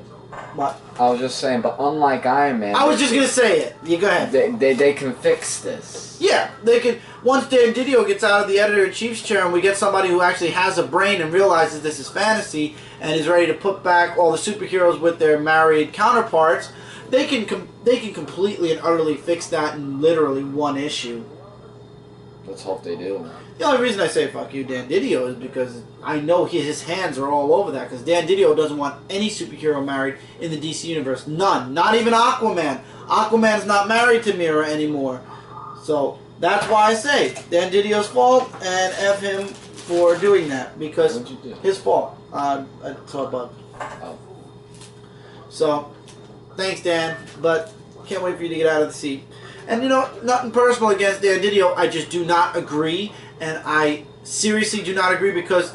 What? I was just saying, but unlike Iron Man, I was just gonna say it. You go ahead. They can fix this. Yeah, they can. Once Dan Didio gets out of the editor-in-chief's chair and we get somebody who actually has a brain and realizes this is fantasy and is ready to put back all the superheroes with their married counterparts, they can completely and utterly fix that in literally 1 issue. Let's hope they do. The only reason I say fuck you, Dan Didio, is because I know his hands are all over that. Because Dan Didio doesn't want any superhero married in the DC universe. None. Not even Aquaman. Aquaman's not married to Mira anymore. So that's why I say Dan Didio's fault and F him for doing that. Because What'd you do? his fault. I saw a bug. Oh. So, thanks Dan, but can't wait for you to get out of the seat. And you know, nothing personal against Dan Didio, I just do not agree. And I seriously do not agree because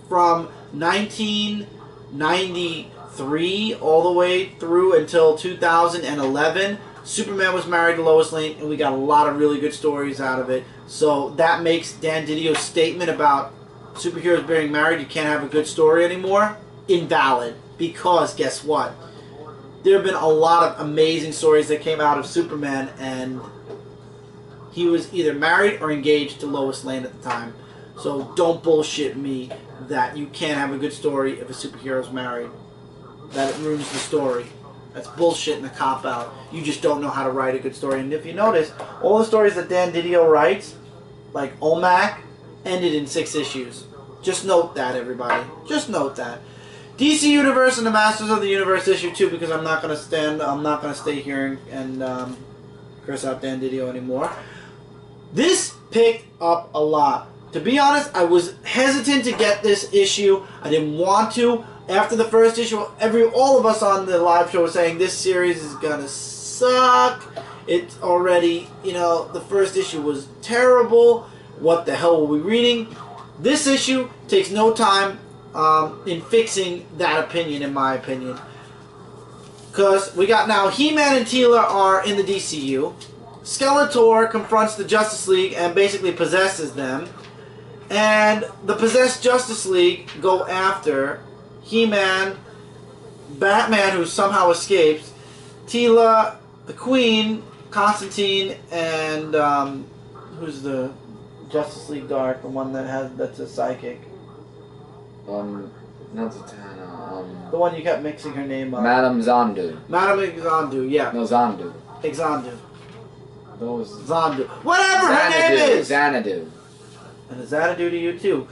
from 1993 all the way through until 2011, Superman was married to Lois Lane, and we got a lot of really good stories out of it. So that makes Dan Didio's statement about superheroes being married, you can't have a good story anymore, invalid. Because guess what? There have been a lot of amazing stories that came out of Superman, and he was either married or engaged to Lois Lane at the time. So don't bullshit me that you can't have a good story if a superhero's married. That it ruins the story. That's bullshit and a cop-out. You just don't know how to write a good story. And if you notice, all the stories that Dan Didio writes, like Olmec, ended in 6 issues. Just note that, everybody. Just note that. DC Universe and the Masters of the Universe issue 2, because I'm not gonna stay here and curse out Dan Didio anymore. This picked up a lot. To be honest, I was hesitant to get this issue. I didn't want to. After the first issue, all of us on the live show were saying this series is gonna suck. It's already, you know, the first issue was terrible. What the hell were we reading? This issue takes no time in fixing that opinion, in my opinion. Because we got now He-Man and Teela are in the DCU. Skeletor confronts the Justice League and basically possesses them. And the possessed Justice League go after He-Man, Batman, who somehow escapes, Teela, the Queen, Constantine, and who's the Justice League Dark, the one that's a psychic. Not Zatanna, the one you kept mixing her name up. Madame Zandu. Madame Xandu, yeah. No, Zandu. Xandu. Those... Zandu. Whatever her name is! Xanadu. And a Xanadu to you too.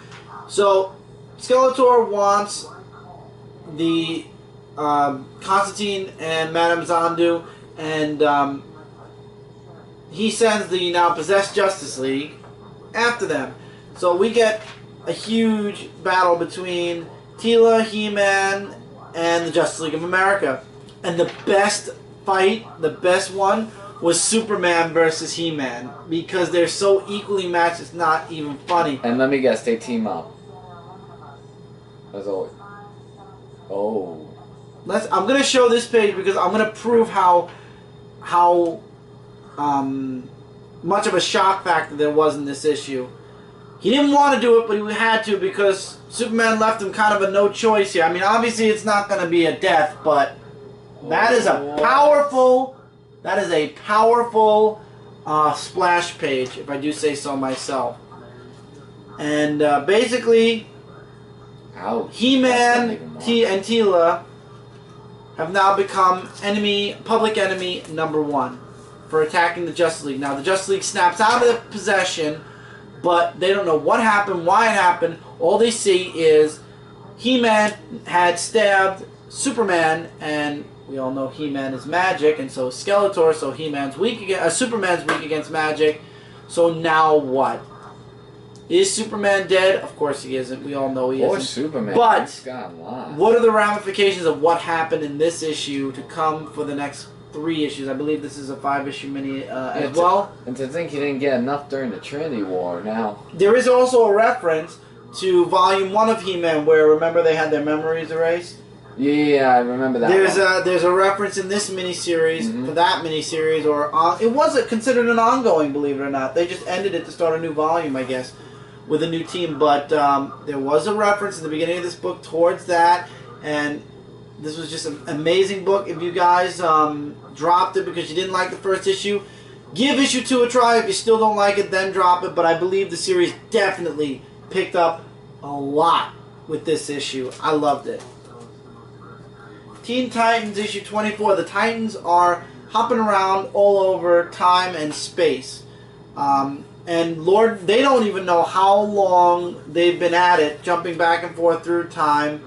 So, Skeletor wants the Constantine and Madame Zandu, and he sends the now possessed Justice League after them. So we get a huge battle between Teela, He-Man, and the Justice League of America. And the best fight, the best one, was Superman versus He-Man. Because they're so equally matched, it's not even funny. And let me guess, they team up. As always. Oh. I'm going to show this page because I'm going to prove how much of a shock factor there was in this issue. He didn't want to do it, but he had to because Superman left him kind of a no choice here. I mean, obviously it's not going to be a death, but that is a powerful splash page, if I do say so myself. And basically, ouch. He-Man and Teela have now become public enemy number 1 for attacking the Justice League. Now, the Justice League snaps out of their possession, but they don't know what happened, why it happened. All they see is He-Man had stabbed Superman, and we all know He-Man is magic, and so is Skeletor, so Superman's weak against magic. So now what? Is Superman dead? Of course he isn't. We all know he isn't. Or Superman. But He's got lost. What are the ramifications of what happened in this issue to come for the next 3 issues? I believe this is a 5-issue mini as well. And to think he didn't get enough during the Trinity War now. There is also a reference to Volume 1 of He-Man where, remember, they had their memories erased? Yeah, I remember that. There's a reference in this miniseries to that miniseries, or it wasn't considered an ongoing, believe it or not. They just ended it to start a new volume, I guess, with a new team. But there was a reference in the beginning of this book towards that, and this was just an amazing book. If you guys dropped it because you didn't like the first issue, give issue 2 a try. If you still don't like it, then drop it. But I believe the series definitely picked up a lot with this issue. I loved it. Teen Titans issue 24. The Titans are hopping around all over time and space. And and Lord, they don't even know how long they've been at it, jumping back and forth through time.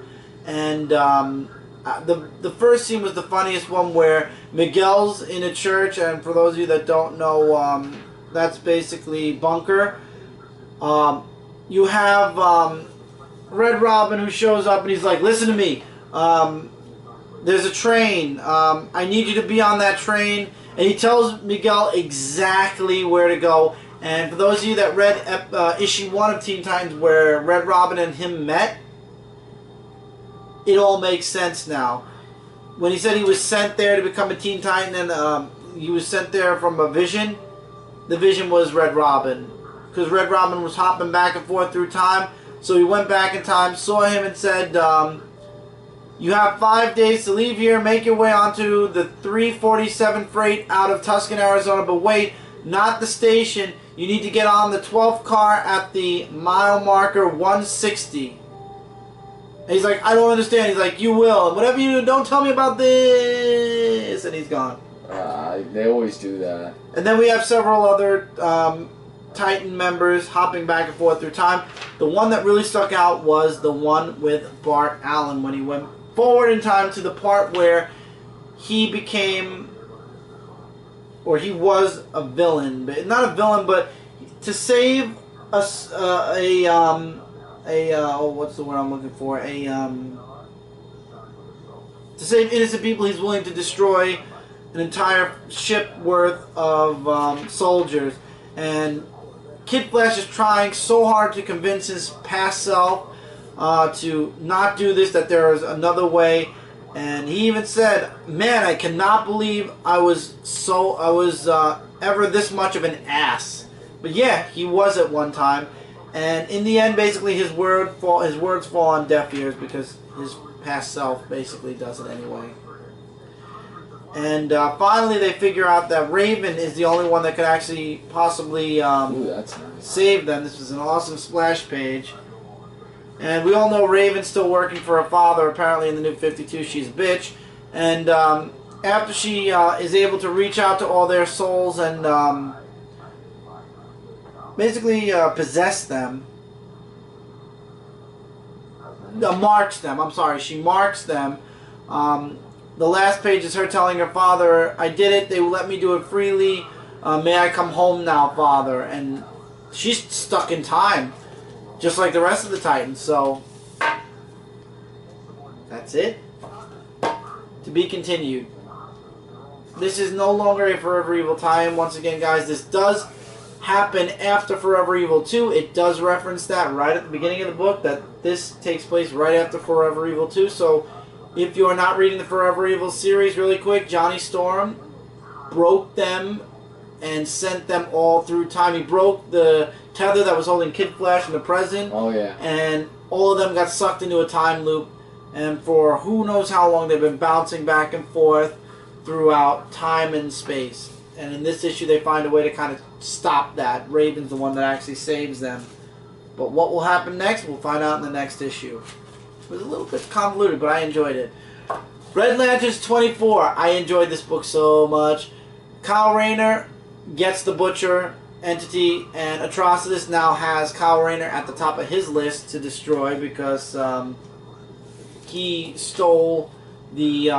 And the first scene was the funniest one, where Miguel's in a church, and for those of you that don't know, that's basically Bunker. You have Red Robin, who shows up, and he's like, listen to me, there's a train, I need you to be on that train. And he tells Miguel exactly where to go. And for those of you that read issue 1 of Teen Titans, where Red Robin and him met, it all makes sense now. When he said he was sent there to become a Teen Titan, and he was sent there from a vision, the vision was Red Robin. Because Red Robin was hopping back and forth through time. So he went back in time, saw him, and said, you have 5 days to leave here, make your way onto the 347 freight out of Tucson, Arizona. But wait, not the station. You need to get on the 12th car at the mile marker 160. And he's like, I don't understand. He's like, you will. And whatever you do, don't tell me about this. And he's gone. They always do that. And then we have several other Titan members hopping back and forth through time. The one that really stuck out was the one with Bart Allen, when he went forward in time to the part where he became, or he was a villain, but not a villain, but to save us what's the word I'm looking for? To save innocent people, he's willing to destroy an entire ship worth of soldiers. And Kid Flash is trying so hard to convince his past self to not do this, that there is another way. And he even said, man, I cannot believe I was ever this much of an ass. But yeah, he was at one time. And in the end, basically, his words fall on deaf ears, because his past self basically does it anyway. And finally, they figure out that Raven is the only one that could actually possibly Ooh, that's nice. save them. This was an awesome splash page. And we all know Raven's still working for her father. Apparently, in the New 52, she's a bitch. And after she is able to reach out to all their souls and basically possess them, marks them. I'm sorry, she marks them. The last page is her telling her father, I did it, they let me do it freely, may I come home now, Father? And she's stuck in time, just like the rest of the Titans. So that's it. To be continued. This is no longer a Forever Evil tie-in. Once again, guys, this does happen after Forever Evil 2. It does reference that right at the beginning of the book, that this takes place right after Forever Evil 2. So if you're not reading the Forever Evil series, really quick, Johnny Storm broke them and sent them all through time. He broke the tether that was holding Kid Flash in the present. Oh, yeah. And all of them got sucked into a time loop. And for who knows how long, they've been bouncing back and forth throughout time and space. And in this issue, they find a way to kind of stop that. Raven's the one that actually saves them. But what will happen next, we'll find out in the next issue. It was a little bit convoluted, but I enjoyed it. Red Lanterns 24. I enjoyed this book so much. Kyle Rayner gets the Butcher entity, and Atrocitus now has Kyle Rayner at the top of his list to destroy, because he stole the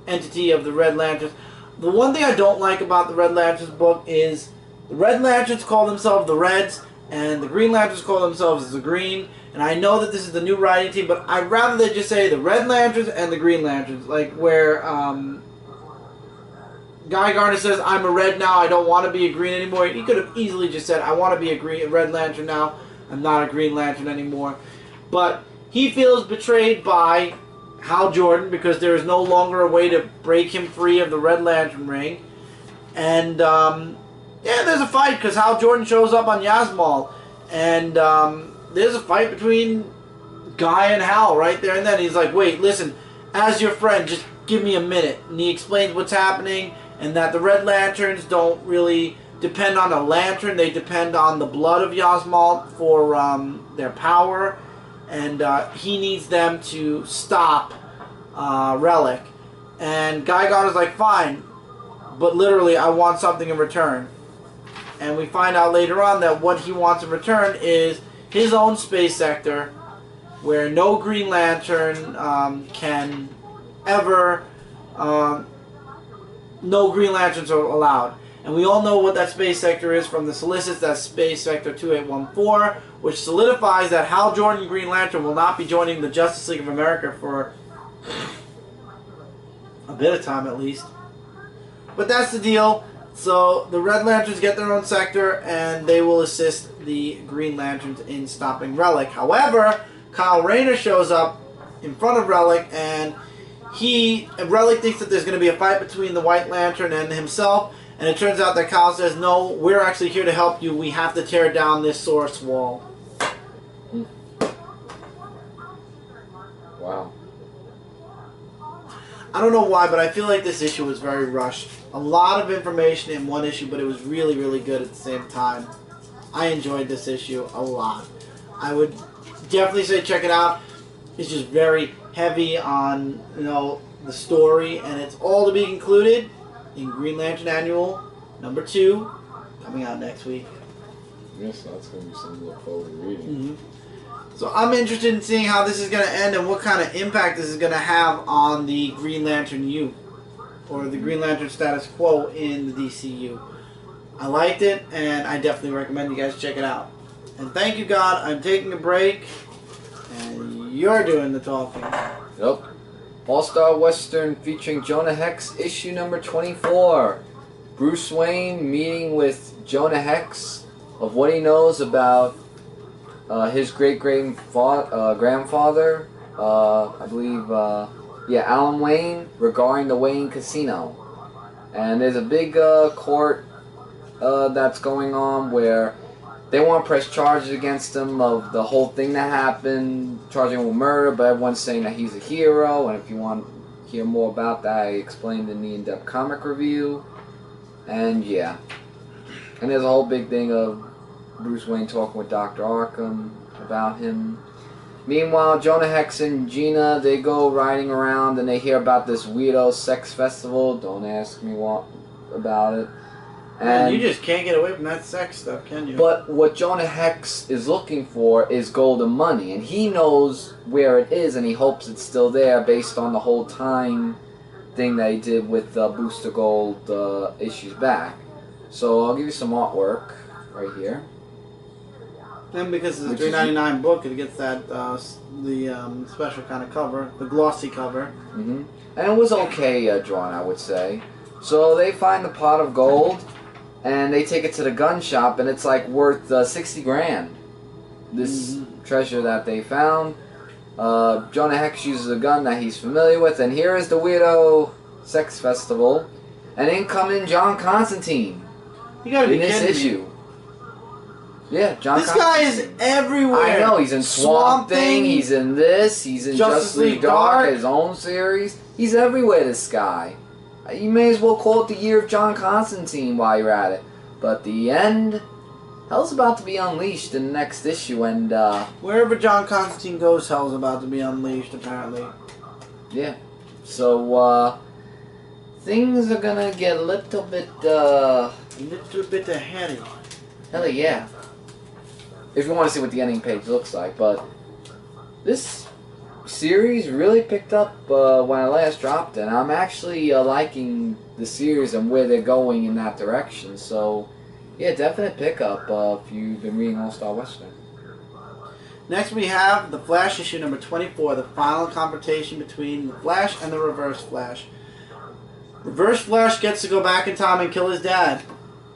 entity of the Red Lanterns. The one thing I don't like about the Red Lanterns book is the Red Lanterns call themselves the Reds, and the Green Lanterns call themselves the Green. And I know that this is the new writing team, but I'd rather they just say the Red Lanterns and the Green Lanterns. Like where Guy Gardner says, I'm a Red now, I don't want to be a Green anymore. He could have easily just said, I want to be a Red Lantern now, I'm not a Green Lantern anymore. But he feels betrayed by Hal Jordan, because there is no longer a way to break him free of the Red Lantern ring. And yeah, there's a fight, because Hal Jordan shows up on Yasmal, and there's a fight between Guy and Hal right there and then. He's like, wait, listen, as your friend, just give me a minute. And he explains what's happening, and that the Red Lanterns don't really depend on a lantern, they depend on the blood of Yasmal for their power. And he needs them to stop Relic. And Guy Gardner's like, fine, but literally I want something in return. and we find out later on that what he wants in return is his own space sector, where no Green Lantern can ever, no Green Lanterns are allowed. And we all know what that space sector is from the solicits. That's Space Sector 2814, which solidifies that Hal Jordan Green Lantern will not be joining the Justice League of America for a bit of time at least. But that's the deal. So the Red Lanterns get their own sector, and they will assist the Green Lanterns in stopping Relic. However, Kyle Rayner shows up in front of Relic, and Relic thinks that there's going to be a fight between the White Lantern and himself. And it turns out that Kyle says, no, we're actually here to help you. We have to tear down this source wall. Wow. I don't know why, but I feel like this issue was very rushed. A lot of information in one issue, but it was really, really good at the same time. I enjoyed this issue a lot. I would definitely say check it out. It's just very heavy on, the story, and it's all to be concluded in Green Lantern Annual #2, coming out next week. Yes, that's going to be something to look forward to reading. Mm-hmm. So I'm interested in seeing how this is going to end and what kind of impact this is going to have on the Green Lantern U, or the Green Lantern status quo in the DCU. I liked it, and I definitely recommend you guys check it out. And thank you, God. I'm taking a break, and you're doing the talking. Yep. All-Star Western featuring Jonah Hex, issue number 24. Bruce Wayne meeting with Jonah Hex of what he knows about his great-grandfather, I believe, Alan Wayne, regarding the Wayne Casino. And there's a big court that's going on where they want to press charges against him of the whole thing that happened, charging him with murder, but everyone's saying that he's a hero, and if you want to hear more about that, I explained in the in-depth comic review. And yeah. And there's a whole big thing of Bruce Wayne talking with Dr. Arkham about him. Meanwhile, Jonah Hex and Gina, they go riding around and they hear about this weirdo sex festival. Don't ask me what about it. Man, you just can't get away from that sex stuff, can you? But what Jonah Hex is looking for is golden money, and he knows where it is, and he hopes it's still there based on the whole time thing that he did with Booster Gold issues back. So I'll give you some artwork right here. And because it's a $3.99 book, it gets that special kind of cover, the glossy cover. Mm-hmm. And it was okay drawn, I would say. So they find the pot of gold, and they take it to the gun shop, and it's like worth 60 grand. This treasure that they found. Jonah Hex uses a gun that he's familiar with, and here is the weirdo sex festival. And in coming John Constantine. You gotta be in this kidding issue. me. Yeah, John This Constantine. guy is everywhere. I know, he's in Swamp Thing, he's in this, he's in Justice League Dark, his own series. He's everywhere, this guy. You may as well call it the year of John Constantine while you're at it. But the end, hell's about to be unleashed in the next issue, and wherever John Constantine goes, hell's about to be unleashed, apparently. Yeah. So, things are gonna get a little bit hairy. Hell yeah. If you want to see what the ending page looks like, but this series really picked up when I last dropped it, and I'm actually liking the series and where they're going in that direction. So, yeah, definite pickup if you've been reading All-Star Western. Next we have The Flash issue number 24, the final confrontation between the Flash and the Reverse Flash. Reverse Flash gets to go back in time and kill his dad,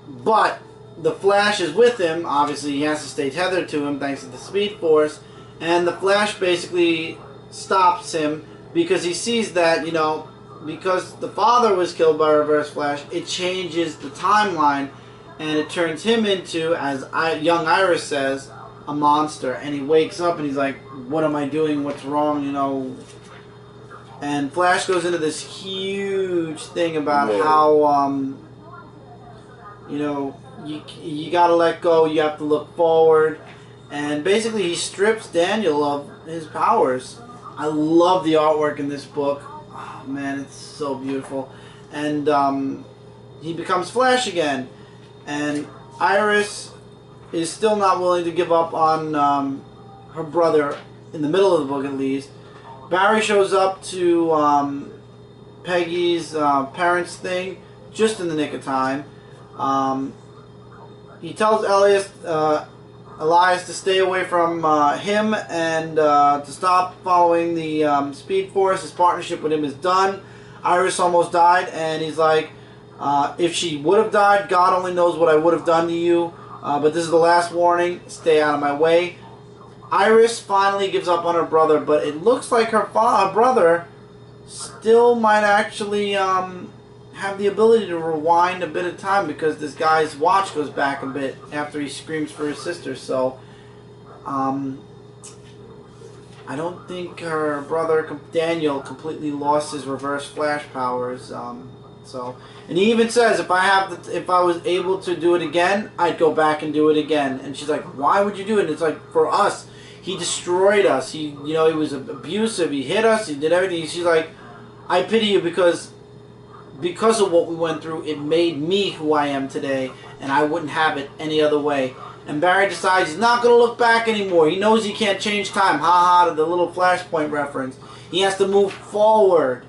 but the Flash is with him. Obviously, he has to stay tethered to him thanks to the Speed Force, and the Flash basically stops him because he sees that, because the father was killed by Reverse Flash, it changes the timeline, and it turns him into, as young Iris says, a monster. And he wakes up and he's like, what am I doing? What's wrong? And Flash goes into this huge thing about how, you gotta let go, you have to look forward. And basically he strips Daniel of his powers. I love the artwork in this book. Oh man, it's so beautiful. And he becomes Flash again. And Iris is still not willing to give up on her brother, in the middle of the book at least. Barry shows up to Peggy's parents' thing just in the nick of time. He tells Elias to stay away from him and to stop following the Speed Force. His partnership with him is done. Iris almost died, and he's like, if she would have died, God only knows what I would have done to you. But this is the last warning. Stay out of my way. Iris finally gives up on her brother, but it looks like her brother still might actually have the ability to rewind a bit of time, because this guy's watch goes back a bit after he screams for his sister. So I don't think her brother Daniel completely lost his reverse flash powers. And he even says, if I was able to do it again, I'd go back and do it again. And she's like, why would you do it? And it's like, for us. He destroyed us. He was abusive. He hit us. He did everything. She's like, I pity you because of what we went through. It made me who I am today, and I wouldn't have it any other way. And Barry decides he's not going to look back anymore. He knows he can't change time. Ha ha, to the little Flashpoint reference. He has to move forward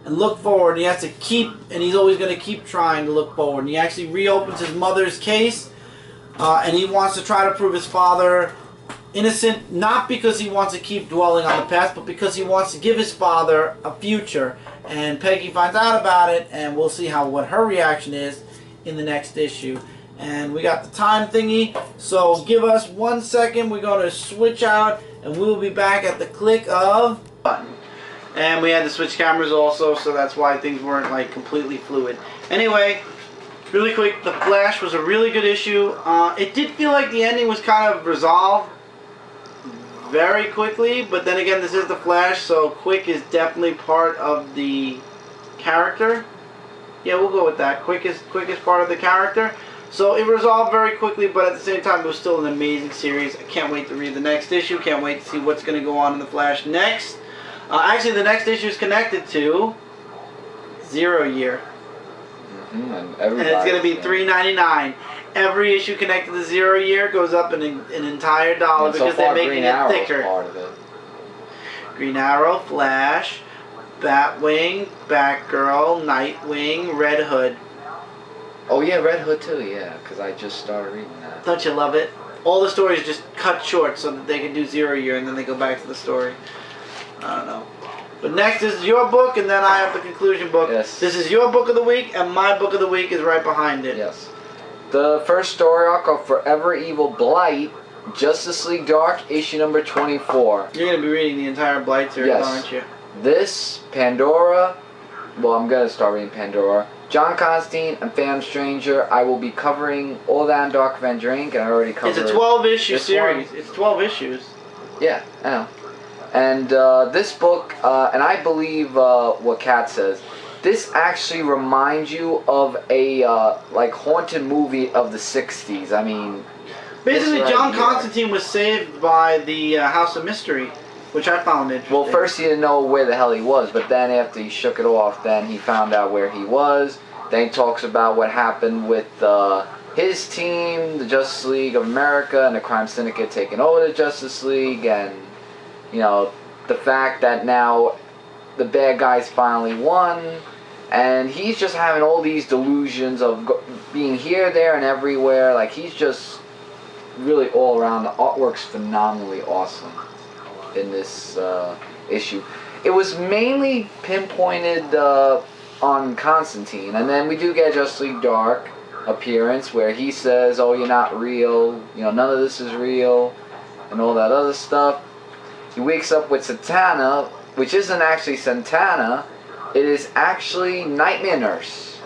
and look forward. And he has to and he's always going to keep trying to look forward. And he actually reopens his mother's case, and he wants to try to prove his father innocent, not because he wants to keep dwelling on the past, but because he wants to give his father a future. And Peggy finds out about it, and we'll see what her reaction is in the next issue. And we got the time thingy, so give us 1 second. We're going to switch out, and we'll be back at the click of button. And we had to switch cameras also, so that's why things weren't like completely fluid. Anyway, really quick, The Flash was a really good issue. It did feel like the ending was kind of resolved very quickly, but then again, this is The Flash, so quick is definitely part of the character. Yeah, we'll go with that. Quick is part of the character. So it resolved very quickly, but at the same time, it was still an amazing series. I can't wait to read the next issue. Can't wait to see what's going to go on in The Flash next. Actually, the next issue is connected to Zero Year. And it's going to be $3.99. Every issue connected to Zero Year goes up an entire $1 because they're making it thicker. Part of it. Green Arrow, Flash, Batwing, Batgirl, Nightwing, Red Hood. Oh yeah, Red Hood too, yeah, because I just started reading that. Don't you love it? All the stories just cut short so that they can do 0 year and then they go back to the story. I don't know. But next is your book, and then I have the conclusion book. Yes. This is your book of the week, and my book of the week is right behind it. Yes. The first story arc of Forever Evil Blight, Justice League Dark, issue number 24. You're going to be reading the entire Blight series, yes. aren't you? This, Pandora, well, I'm going to start reading Pandora, John Constantine, and Phantom Stranger. I will be covering all that in Dark Avenger Inc., and I already covered It's a 12-issue series. It's 12 issues. Yeah, I know. And this book, and I believe what Kat says, this actually reminds you of a like haunted movie of the 60s. I mean, basically, right John here. Constantine was saved by the House of Mystery, which I found interesting. Well, first he didn't know where the hell he was, but then after he shook it off, then he found out where he was. Then he talks about what happened with his team, the Justice League of America, and the Crime Syndicate taking over the Justice League, and you know, the fact that now the bad guys finally won, and he's just having all these delusions of being here, there, and everywhere. Like, he's just really all around. The artwork's phenomenally awesome in this issue. It was mainly pinpointed on Constantine, and then we do get Justice League Dark appearance where he says, oh, you're not real, you know, none of this is real, and all that other stuff. He wakes up with Satana, which isn't actually Santana. It is actually Nightmare Nurse,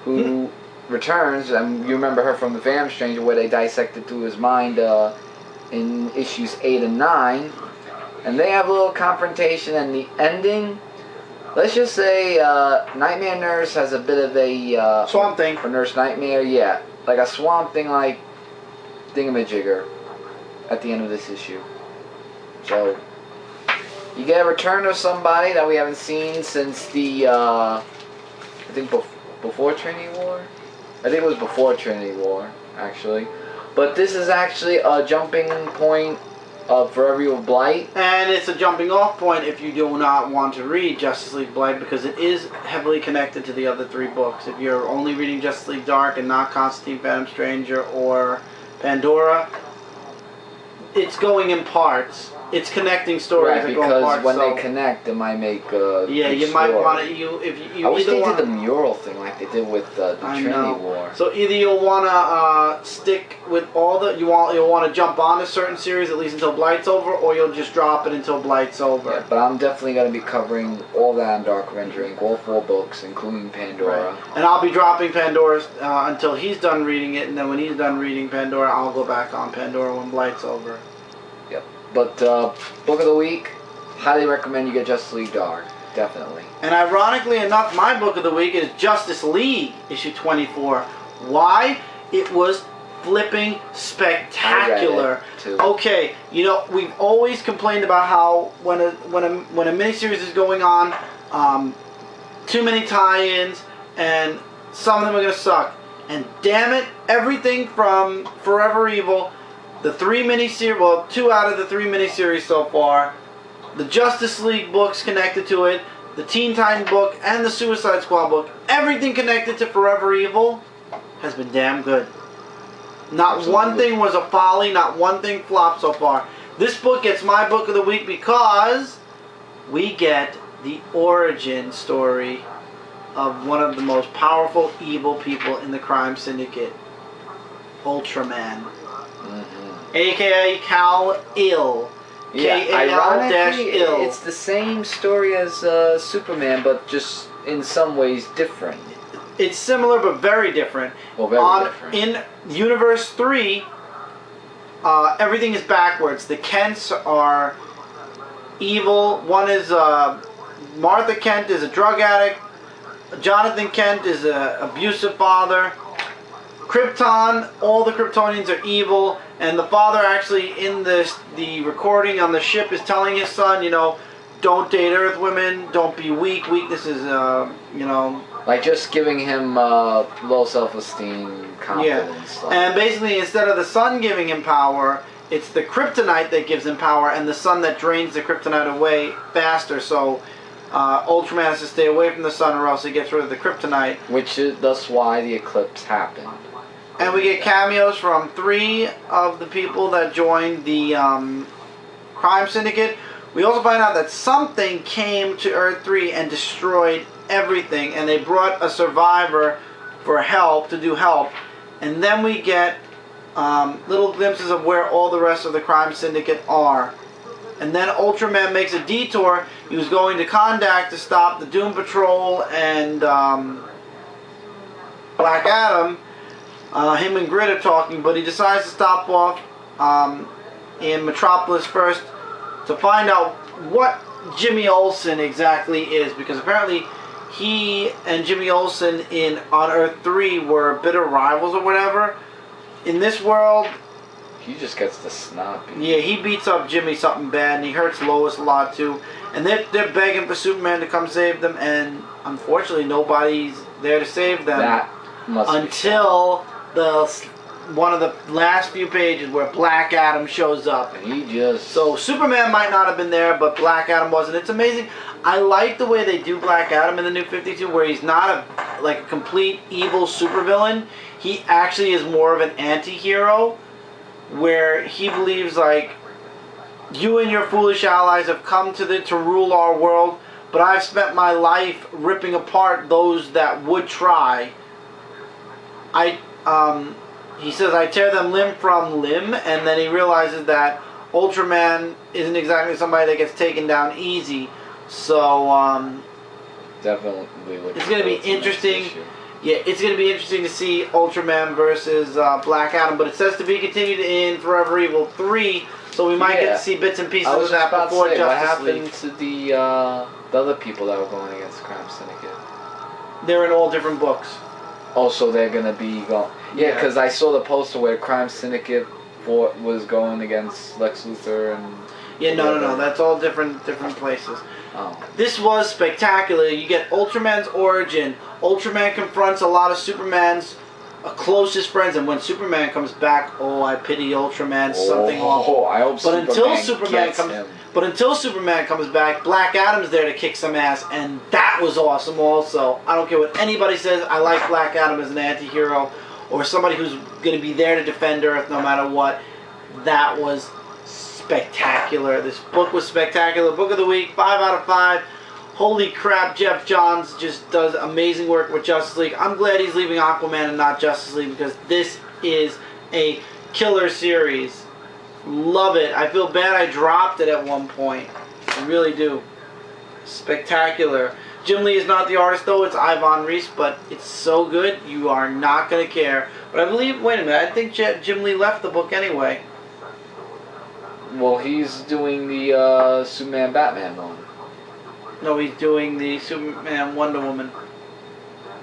who returns, and you remember her from the Phantom Stranger, where they dissected through his mind in issues 8 and 9. And they have a little confrontation, and the ending, let's just say Nightmare Nurse has a bit of a... Swamp Thing. For Nurse Nightmare, yeah. Like a Swamp Thing, like thingamajigger at the end of this issue. So, you get a return of somebody that we haven't seen since the, I think before Trinity War? I think it was before Trinity War, actually. But this is actually a jumping point of Forever Evil Blight. And it's a jumping off point if you do not want to read Justice League Blight, because it is heavily connected to the other 3 books. If you're only reading Justice League Dark and not Constantine, Phantom Stranger, or Pandora, it's going in parts. It's connecting stories Right, that go in parts. because when they connect, it might make a yeah, you story. might want to. I wish they did the mural thing like they did with the Trinity War. So either you'll want to stick with all the you'll want to jump on a certain series at least until Blight's over, or you'll just drop it until Blight's over. Yeah, but I'm definitely going to be covering all that in Dark Avenger Inc., all 4 books, including Pandora. Right. And I'll be dropping Pandora until he's done reading it, and then when he's done reading Pandora, I'll go back on Pandora when Blight's over. Yep. But book of the week, highly recommend you get Justice League Dark. Definitely. And ironically enough, my book of the week is Justice League issue 24. Why? It was flipping spectacular. I read it too. Okay, you know, we've always complained about how when a miniseries is going on, too many tie-ins, and some of them are gonna suck. And damn it, everything from Forever Evil, the 3 miniseries, well, 2 out of the 3 miniseries so far, the Justice League books connected to it, the Teen Titan book, and the Suicide Squad book, everything connected to Forever Evil has been damn good. Not Absolutely. one thing was a folly, not one thing flopped so far. This book gets my book of the week because we get the origin story of one of the most powerful evil people in the crime syndicate, Ultraman. AKA Kal-El. Yeah, ironically, K-A-L--ill. it's the same story as Superman, but just in some ways different. It's similar but very different. Well, very different. In Universe 3, everything is backwards. The Kents are evil. One is Martha Kent is a drug addict. Jonathan Kent is an abusive father. Krypton, all the Kryptonians are evil, and the father actually in the recording on the ship is telling his son, you know, don't date Earth women, don't be weak. Weakness is, you know... Like just giving him low self-esteem, confidence. Yeah. And basically, instead of the sun giving him power, it's the kryptonite that gives him power, and the sun that drains the kryptonite away faster, so... Ultraman has to stay away from the sun or else he gets rid of the kryptonite. Which is thus why the eclipse happened. And we get cameos from 3 of the people that joined the crime syndicate. We also find out that something came to Earth 3 and destroyed everything. And they brought a survivor for help, to do help. And then we get little glimpses of where all the rest of the crime syndicate are. And then Ultraman makes a detour. He was going to Kondak to stop the Doom Patrol and Black Adam. Him and Grid are talking, but he decides to stop off in Metropolis first to find out what Jimmy Olsen exactly is, because apparently he and Jimmy Olsen on Earth 3 were bitter rivals or whatever. In this world, he just gets the snot. Yeah, he beats up Jimmy something bad, and he hurts Lois a lot too. And they're begging for Superman to come save them, and unfortunately nobody's there to save them. That must until one of the last few pages where Black Adam shows up. And he just... So Superman might not have been there, but Black Adam wasn't. It's amazing. I like the way they do Black Adam in the New 52, where he's not a complete evil supervillain. He actually is more of an anti-hero, where he believes, like, you and your foolish allies have come to rule our world, but I've spent my life ripping apart those that would try. He says, I tear them limb from limb, and then he realizes that Ultraman isn't exactly somebody that gets taken down easy. So, definitely it's going to be interesting. Yeah, it's going to be interesting to see Ultraman versus Black Adam, but it says to be continued in Forever Evil 3, so we might get to see bits and pieces of that before Justice League. What happened to the other people that were going against the Crime Syndicate? They're in all different books. Oh, so they're going to be going... Yeah, because I saw the poster where Crime Syndicate was going against Lex Luthor and... Yeah, no, that's all different places. Oh. This was spectacular. You get Ultraman's origin. Ultraman confronts a lot of Superman's closest friends, and when Superman comes back, oh, I pity Ultraman, something awful. I hope But until Superman gets comes, him. but until Superman comes back, Black Adam's there to kick some ass, and that was awesome. Also, I don't care what anybody says. I like Black Adam as an anti-hero, or somebody who's going to be there to defend Earth no matter what. That was spectacular. This book was spectacular. Book of the week, 5 out of 5. Holy crap, Jeff Johns just does amazing work with Justice League. I'm glad he's leaving Aquaman and not Justice League, because this is a killer series. Love it. I feel bad I dropped it at one point. I really do. Spectacular. Jim Lee is not the artist though, it's Ivan Reis, but it's so good you are not going to care. But I believe, wait a minute, I think Jim Lee left the book anyway. Well, he's doing the Superman Batman one. No, he's doing the Superman Wonder Woman.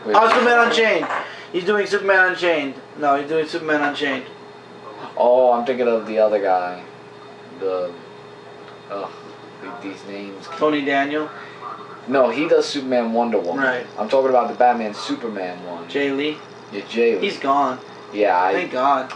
Wait, Oh, Superman Unchained. He's doing Superman Unchained. No, he's doing Superman Unchained. Oh, I'm thinking of the other guy. These names. Tony Daniel. No, he does Superman Wonder Woman. Right. I'm talking about the Batman Superman one. Jay Lee. Yeah, Jay Lee. He's gone. Yeah, Thank God.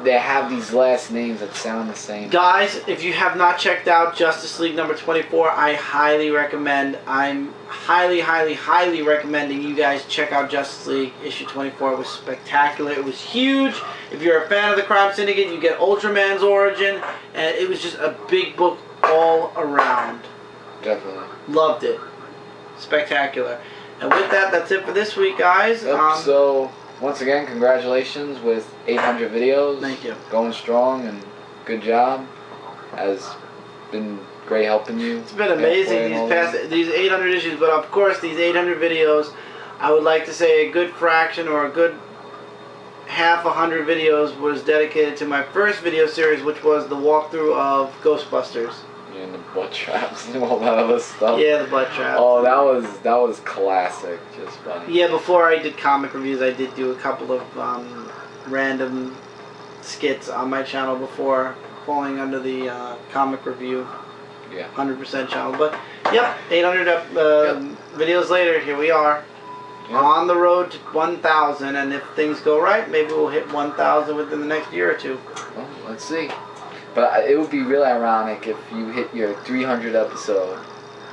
They have these last names that sound the same. Guys, if you have not checked out Justice League number 24, I highly recommend. I'm highly, highly, highly recommending you guys check out Justice League issue 24. It was spectacular. It was huge. If you're a fan of the Crime Syndicate, you get Ultraman's origin, and it was just a big book all around. Definitely. Loved it. Spectacular. And with that, that's it for this week, guys. Yep, so, once again, congratulations with 800 videos. Thank you. Going strong, and good job. Has been great helping you. It's been amazing these 800 issues, but of course these 800 videos, I would like to say a good fraction or a good half 100 videos was dedicated to my first video series, which was the walkthrough of Ghostbusters. And the butt traps and all that other stuff. Yeah, the butt traps. Oh, that was classic. Just funny. Yeah, before I did comic reviews, I did do a couple of random skits on my channel before falling under the comic review. Yeah. 100% channel. But yep, 800 videos later, here we are. Yep. On the road to 1,000, and if things go right, maybe we'll hit 1,000 within the next year or two. Well, let's see. But it would be really ironic if you hit your 300 episode.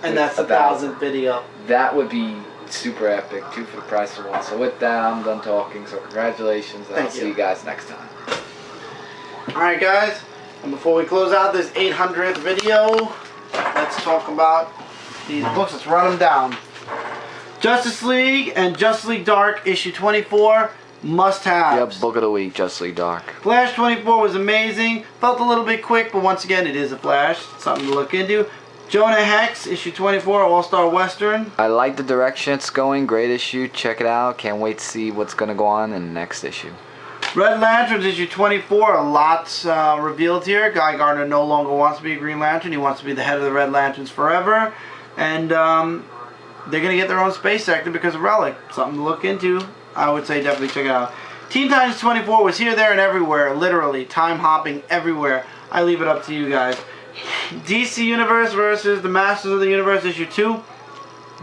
And that's the 1,000th video. That would be super epic, 2 for the price of 1. So with that, I'm done talking. So congratulations, and I'll see you guys next time. Alright guys, and before we close out this 800th video, let's talk about these books. Let's run them down. Justice League and Justice League Dark issue 24. Must-haves. Yep, book of the week, Justice League Dark. Flash 24 was amazing. Felt a little bit quick, but once again, it is a Flash. Something to look into. Jonah Hex, issue 24, All-Star Western. I like the direction it's going. Great issue. Check it out. Can't wait to see what's going to go on in the next issue. Red Lanterns, issue 24. A lot's revealed here. Guy Gardner no longer wants to be a Green Lantern. He wants to be the head of the Red Lanterns forever. And they're going to get their own space sector because of Relic. Something to look into. I would say definitely check it out. Teen Titans 24 was here, there, and everywhere. Literally. Time hopping everywhere. I leave it up to you guys. DC Universe versus the Masters of the Universe issue 2.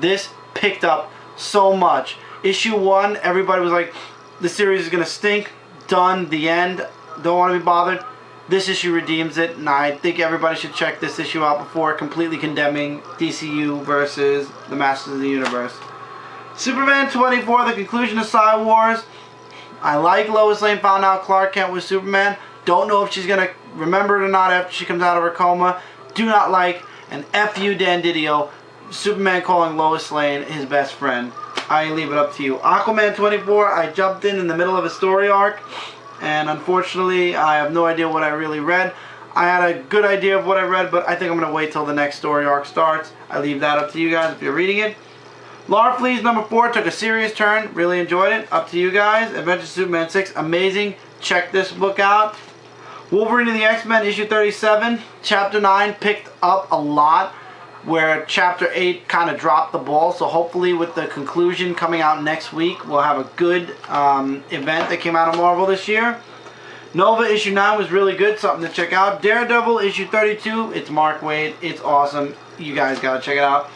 This picked up so much. Issue 1, everybody was like, the series is going to stink. Done. The end. Don't want to be bothered. This issue redeems it, and I think everybody should check this issue out before completely condemning DCU versus the Masters of the Universe. Superman 24, the conclusion of Psy Wars. I like Lois Lane found out Clark Kent was Superman. Don't know if she's going to remember it or not after she comes out of her coma. Do not like, and F you, Dan Didio, Superman calling Lois Lane his best friend. I leave it up to you. Aquaman 24, I jumped in the middle of a story arc, and unfortunately I have no idea what I really read. I had a good idea of what I read, but I think I'm going to wait till the next story arc starts. I leave that up to you guys if you're reading it. Larfleeze number 4 took a serious turn. Really enjoyed it. Up to you guys. Adventures of Superman 6, amazing. Check this book out. Wolverine and the X-Men issue 37. Chapter 9 picked up a lot, where Chapter 8 kind of dropped the ball. So hopefully with the conclusion coming out next week, we'll have a good event that came out of Marvel this year. Nova issue 9 was really good. Something to check out. Daredevil issue 32. It's Mark Waid. It's awesome. You guys got to check it out.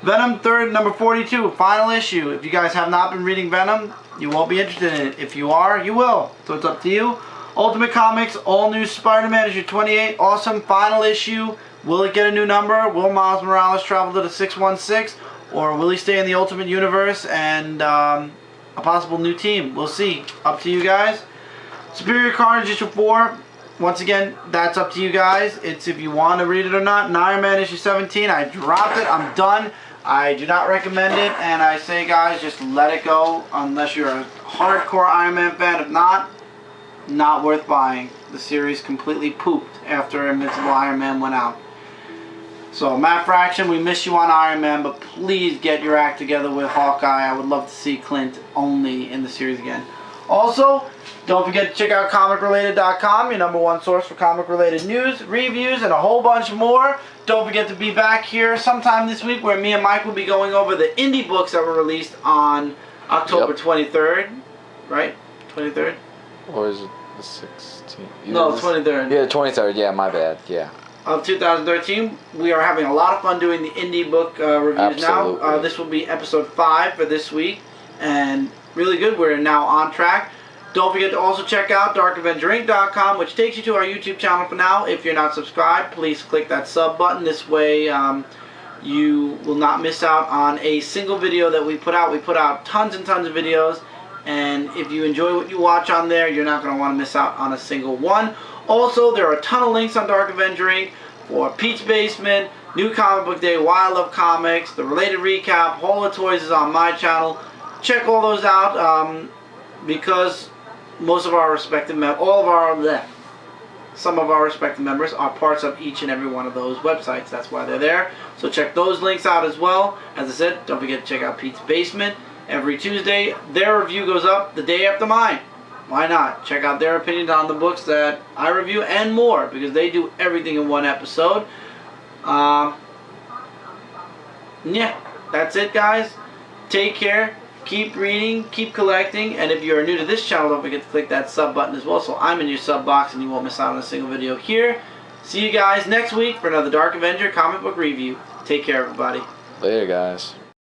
Venom 3rd, number 42, final issue. If you guys have not been reading Venom, You won't be interested in it. If you are, you will. So it's up to you. Ultimate Comics, all new Spider-Man issue 28. Awesome final issue. Will it get a new number? Will Miles Morales travel to the 616? Or will he stay in the Ultimate Universe and a possible new team? We'll see. Up to you guys. Superior Carnage issue 4. Once again, that's up to you guys. It's if you want to read it or not. Iron Man issue 17. I dropped it. I'm done. I do not recommend it. And I say, guys, just let it go unless you're a hardcore Iron Man fan. If not worth buying. The series completely pooped after Invincible Iron Man went out. So, Matt Fraction, we miss you on Iron Man, but please get your act together with Hawkeye. I would love to see Clint only in the series again. Also, don't forget to check out comicrelated.com, your #1 source for comic-related news, reviews, and a whole bunch more. Don't forget to be back here sometime this week where me and Mike will be going over the indie books that were released on October 23rd. Right? 23rd? Or is it the 16th? No, 23rd. Yeah, 23rd. Yeah, my bad. Yeah. Of 2013. We are having a lot of fun doing the indie book reviews. Absolutely. Now. This will be episode 5 for this week, and really good. We're now on track. Don't forget to also check out darkavengerink.com, which takes you to our YouTube channel for now. If you're not subscribed, please click that sub button. This way you will not miss out on a single video that we put out. We put out tons and tons of videos, and if you enjoy what you watch on there, you're not going to want to miss out on a single one. Also, there are a ton of links on Dark Avenger Inc. for Pete's Basement, New Comic Book Day, Why I Love Comics, the related recap, Hall of Toys is on my channel. Check all those out because most of our respective some of our respective members are parts of each and every one of those websites. That's why they're there. So check those links out as well. As I said, don't forget to check out Pete's Basement every Tuesday. Their review goes up the day after mine. Why not? Check out their opinions on the books that I review and more, because they do everything in one episode. Yeah, that's it, guys. Take care. Keep reading. Keep collecting. And if you're new to this channel, don't forget to click that sub button as well, so I'm in your sub box and you won't miss out on a single video here. See you guys next week for another Dark Avenger comic book review. Take care, everybody. Later, guys.